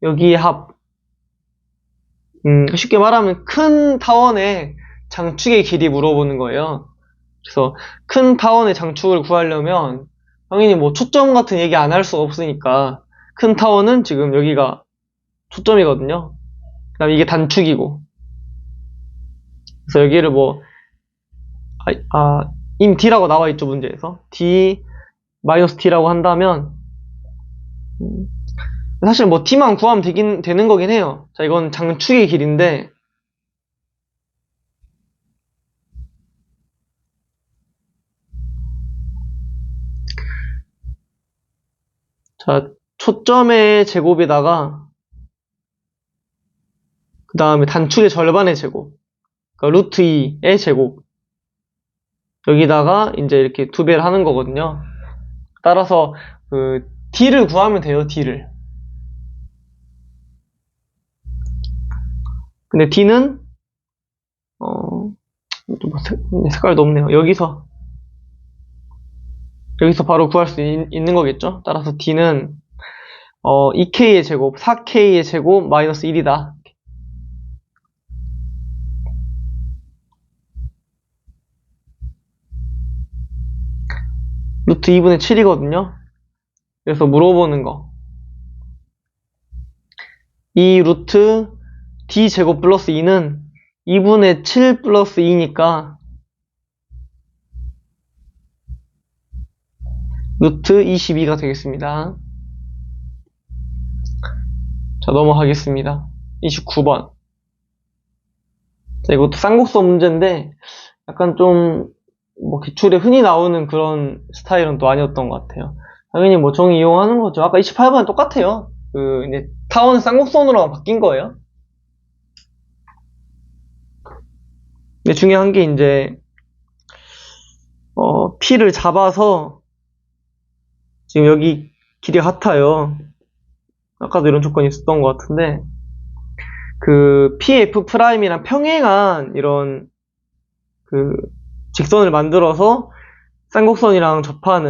여기의 합. 쉽게 말하면 큰 타원의 장축의 길이 물어보는 거예요. 그래서 큰 타원의 장축을 구하려면 당연히 뭐 초점 같은 얘기 안 할 수가 없으니까 큰 타원은 지금 여기가 초점이거든요. 그 다음에 이게 단축이고. 그래서 여기를 뭐 임 D라고 나와 있죠, 문제에서. D 마이너스 D라고 한다면 사실 뭐 D만 구하면 되는 거긴 해요. 자, 이건 장축의 길인데 자, 초점의 제곱에다가 그 다음에 단축의 절반의 제곱, 그러니까 루트 2의 제곱, 여기다가 이제 이렇게 2배를 하는 거거든요. 따라서 그 D를 구하면 돼요, D를. 근데 D는 색깔도 없네요. 여기서 바로 구할 수 있는 거겠죠. 따라서 D는 2K의 제곱, 4K의 제곱 마이너스 1이다. 루트 2분의 7이거든요. 그래서 물어보는 거. 이 루트 D 제곱 플러스 2는 2분의 7 플러스 2니까 루트 22가 되겠습니다. 자, 넘어가겠습니다. 29번. 자, 이것도 쌍곡선 문제인데 약간 좀 뭐 기출에 흔히 나오는 그런 스타일은 또 아니었던 것 같아요. 당연히 뭐 정의 이용하는 거죠. 아까 28번은 똑같아요. 이제 타원은 쌍곡선으로 바뀐 거예요. 근데 중요한 게 이제 P를 잡아서 지금 여기 길이가 같아요. 아까도 이런 조건이 있었던 것 같은데 그 PF'이랑 평행한 이런 그 직선을 만들어서 쌍곡선이랑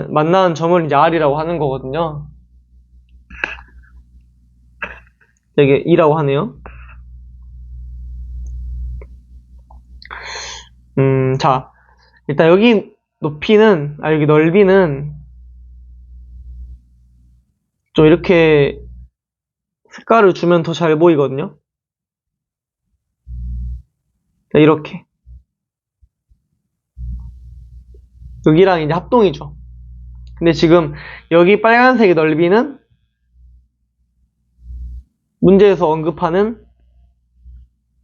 만나는 점을 이제 R이라고 하는 거거든요. 이게 2라고 하네요. 자, 일단 여기 여기 넓이는 좀 이렇게 색깔을 주면 더 잘 보이거든요. 이렇게. 여기랑 이제 합동이죠. 근데 지금 여기 빨간색의 넓이는 문제에서 언급하는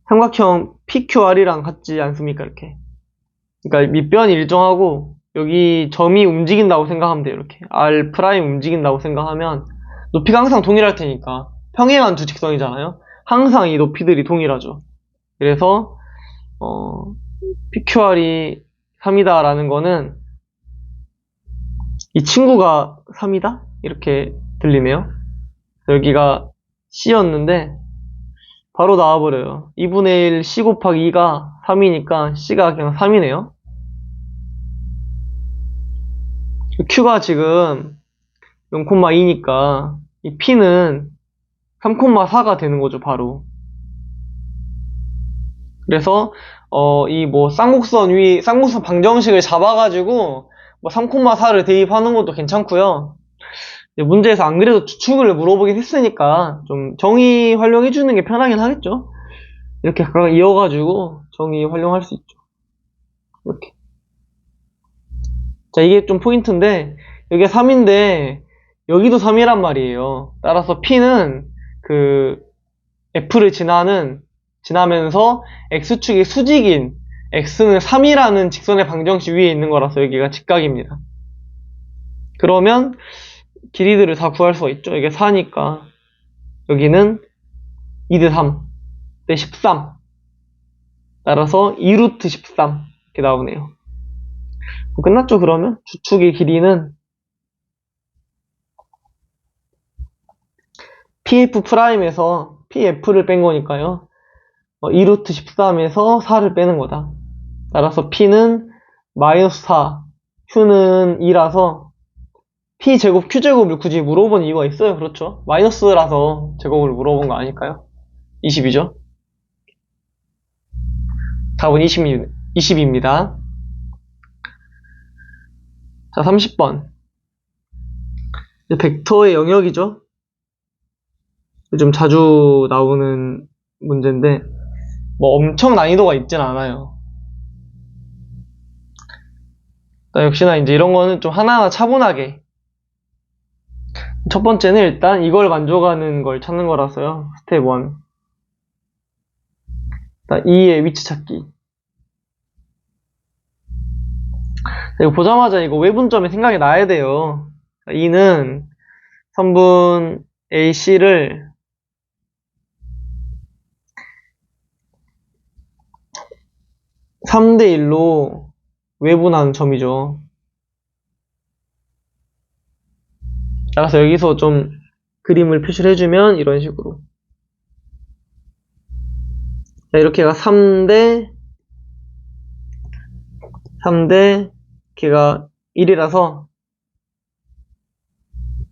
삼각형 PQR이랑 같지 않습니까? 이렇게. 그러니까 밑변이 일정하고 여기 점이 움직인다고 생각하면 돼요. 이렇게 R' 움직인다고 생각하면 높이가 항상 동일할 테니까 평행한 두 직선이잖아요. 항상 이 높이들이 동일하죠. 그래서 PQR이 3이다 라는 거는 이 친구가 3이다? 이렇게 들리네요. 여기가 C였는데 바로 나와버려요. 2분의 1 C 곱하기 2가 3이니까 C가 그냥 3이네요. Q가 지금 0,2니까 이 P는 3,4가 되는 거죠, 바로. 그래서 이 뭐 쌍곡선 방정식을 잡아가지고 뭐 3,4를 대입하는 것도 괜찮고요. 문제에서 안 그래도 추측을 물어보긴 했으니까 좀 정의 활용해주는 게 편하긴 하겠죠. 이렇게 각각 이어가지고 정의 활용할 수 있죠. 이렇게. 자, 이게 좀 포인트인데 여기가 3인데 여기도 3이란 말이에요. 따라서 P는 그 F를 지나면서 X축이 수직인 X는 3이라는 직선의 방정식 위에 있는 거라서 여기가 직각입니다. 그러면 길이들을 다 구할 수가 있죠. 이게 4니까 여기는 2대 3 대 13 따라서 2루트 13 이렇게 나오네요. 끝났죠. 그러면 주축의 길이는 PF'에서 PF를 뺀 거니까요. 2루트 13에서 4를 빼는 거다. 따라서 P는 마이너스 4, Q는 2라서 P제곱, Q제곱을 굳이 물어본 이유가 있어요. 그렇죠? 마이너스라서 제곱을 물어본 거 아닐까요? 20이죠? 답은 20입니다. 자, 30번. 벡터의 영역이죠? 요즘 자주 나오는 문제인데, 뭐 엄청 난이도가 있진 않아요. 역시나 이제 이런 거는 좀 하나하나 차분하게. 첫 번째는 일단 이걸 만족하는 걸 찾는 거라서요. 스텝 1. 일단 2의 위치 찾기. 이거 보자마자 이거 외분점이 생각이 나야 돼요. 2는 선분 AC를 (3대 1로) 외분하는 점이죠. 따라서 여기서 좀 그림을 표시를 해주면 이런 식으로. 자, 이렇게가 3대 걔가 1이라서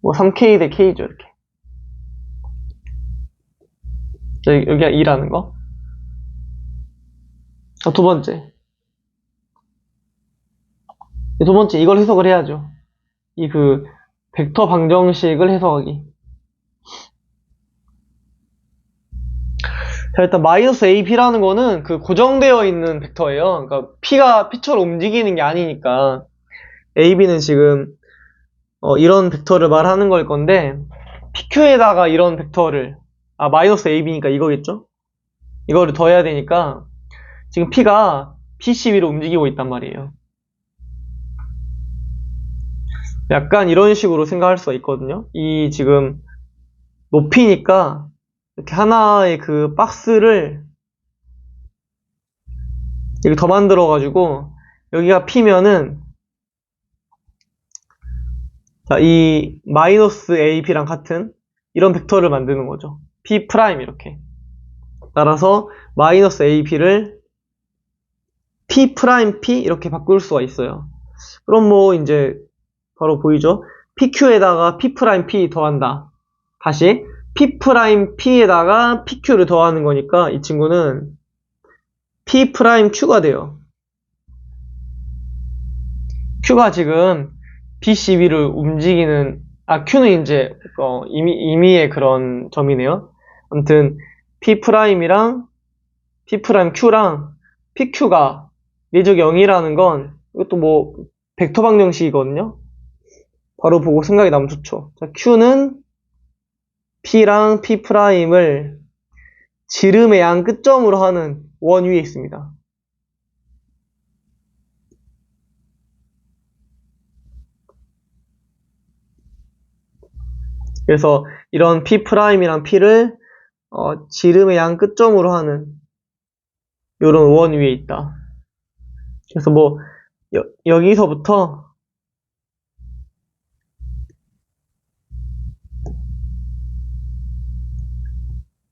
뭐 3K 대 K죠. 이렇게. 자, 여기가 2라는 거. 자, 두 번째 이걸 해석을 해야죠. 이 그 벡터 방정식을 해석하기. 자, 일단 마이너스 AP라는 거는 그 고정되어 있는 벡터예요. 그러니까 P가 P처럼 움직이는 게 아니니까 AB는 지금 이런 벡터를 말하는 걸 건데 PQ에다가 이런 벡터를 마이너스 AB니까 이거겠죠? 이거를 더해야 되니까 지금 P가 PCB로 움직이고 있단 말이에요. 약간 이런 식으로 생각할 수가 있거든요. 이 지금 높이니까 이렇게 하나의 그 박스를 이렇게 더 만들어 가지고 여기가 P면은 자, 이 마이너스 AP랑 같은 이런 벡터를 만드는 거죠. P' 이렇게. 따라서 마이너스 AP를 P' P 이렇게 바꿀 수가 있어요. 그럼 뭐 이제 바로 보이죠? PQ에다가 P' P 더한다. 다시 P' P에다가 PQ를 더하는 거니까 이 친구는 P' Q가 돼요. Q가 지금 BCB를 움직이는 Q는 이제, 임의의 그런 점이네요. 아무튼, P'이랑, P'Q랑, PQ가 내적 0이라는 건, 이것도 뭐, 벡터 방정식이거든요. 바로 보고 생각이 나면 좋죠. 자, Q는 P랑 P'을 지름의 양 끝점으로 하는 원 위에 있습니다. 그래서 이런 P'이랑 P를 지름의 양 끝점으로 하는 요런 원 위에 있다. 그래서 뭐 여기서부터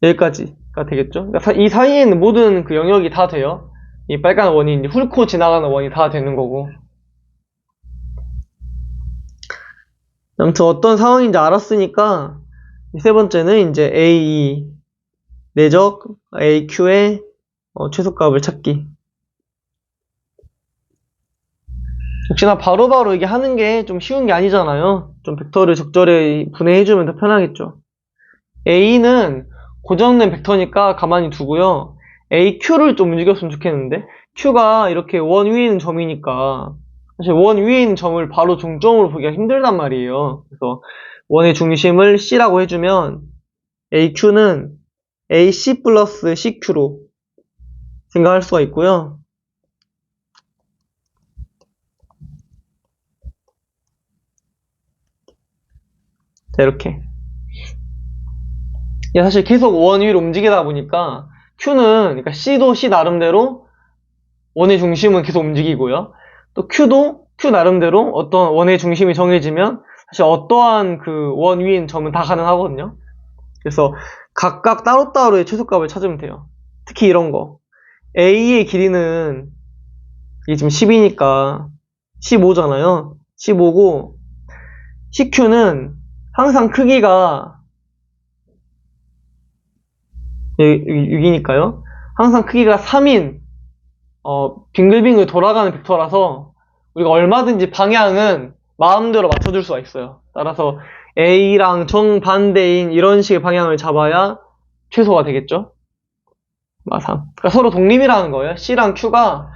여기까지가 되겠죠. 그러니까 이 사이에 있는 모든 그 영역이 다 돼요. 이 빨간 원이 이제 훑고 지나가는 원이 다 되는 거고. 아무튼 어떤 상황인지 알았으니까 세 번째는 이제 AE 내적 AQ의 최소값을 찾기. 역시나 바로바로 이게 하는 게 좀 쉬운 게 아니잖아요. 좀 벡터를 적절히 분해해주면 더 편하겠죠. A는 고정된 벡터니까 가만히 두고요. AQ를 좀 움직였으면 좋겠는데 Q가 이렇게 원 위에 있는 점이니까 사실 원 위에 있는 점을 바로 중점으로 보기가 힘들단 말이에요. 그래서 원의 중심을 C라고 해주면 AQ는 AC 플러스 CQ로 생각할 수가 있고요. 자, 이렇게. 사실 계속 원 위로 움직이다 보니까 Q는, 그러니까 C도 C 나름대로 원의 중심은 계속 움직이고요. 또 Q도 Q 나름대로 어떤 원의 중심이 정해지면 사실 어떠한 그 원 위에 있는 점은 다 가능하거든요. 그래서 각각 따로따로의 최소값을 찾으면 돼요. 특히 이런 거. A의 길이는 이게 지금 10이니까 15잖아요. 15고 CQ는 항상 크기가 6이니까요. 항상 크기가 3인 빙글빙글 돌아가는 벡터라서 우리가 얼마든지 방향은 마음대로 맞춰줄 수가 있어요. 따라서 A랑 정반대인 이런 식의 방향을 잡아야 최소가 되겠죠. 마상. 그러니까 서로 독립이라는 거예요. C랑 Q가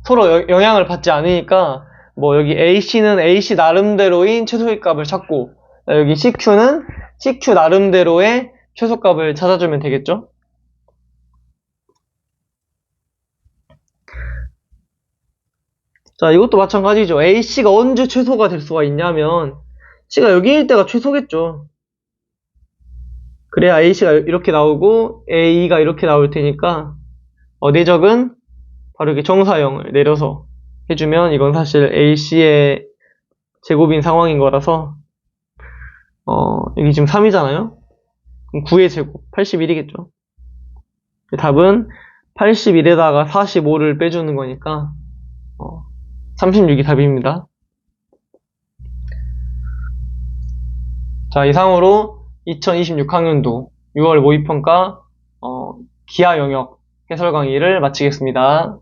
서로 영향을 받지 않으니까 뭐 여기 AC는 AC 나름대로인 최소의 값을 찾고 여기 CQ는 CQ 나름대로의 최소값을 찾아주면 되겠죠. 자, 이것도 마찬가지죠. AC가 언제 최소가 될 수가 있냐면 C가 여기일 때가 최소겠죠. 그래야 AC가 이렇게 나오고 AE가 이렇게 나올 테니까 내적은 바로 이렇게 정사형을 내려서 해주면 이건 사실 AC의 제곱인 상황인 거라서 여기 지금 3이잖아요. 그럼 9의 제곱 81이겠죠. 답은 81에다가 45를 빼주는 거니까 36이 답입니다. 자, 이상으로 2026학년도 6월 모의평가 기하 영역 해설 강의를 마치겠습니다.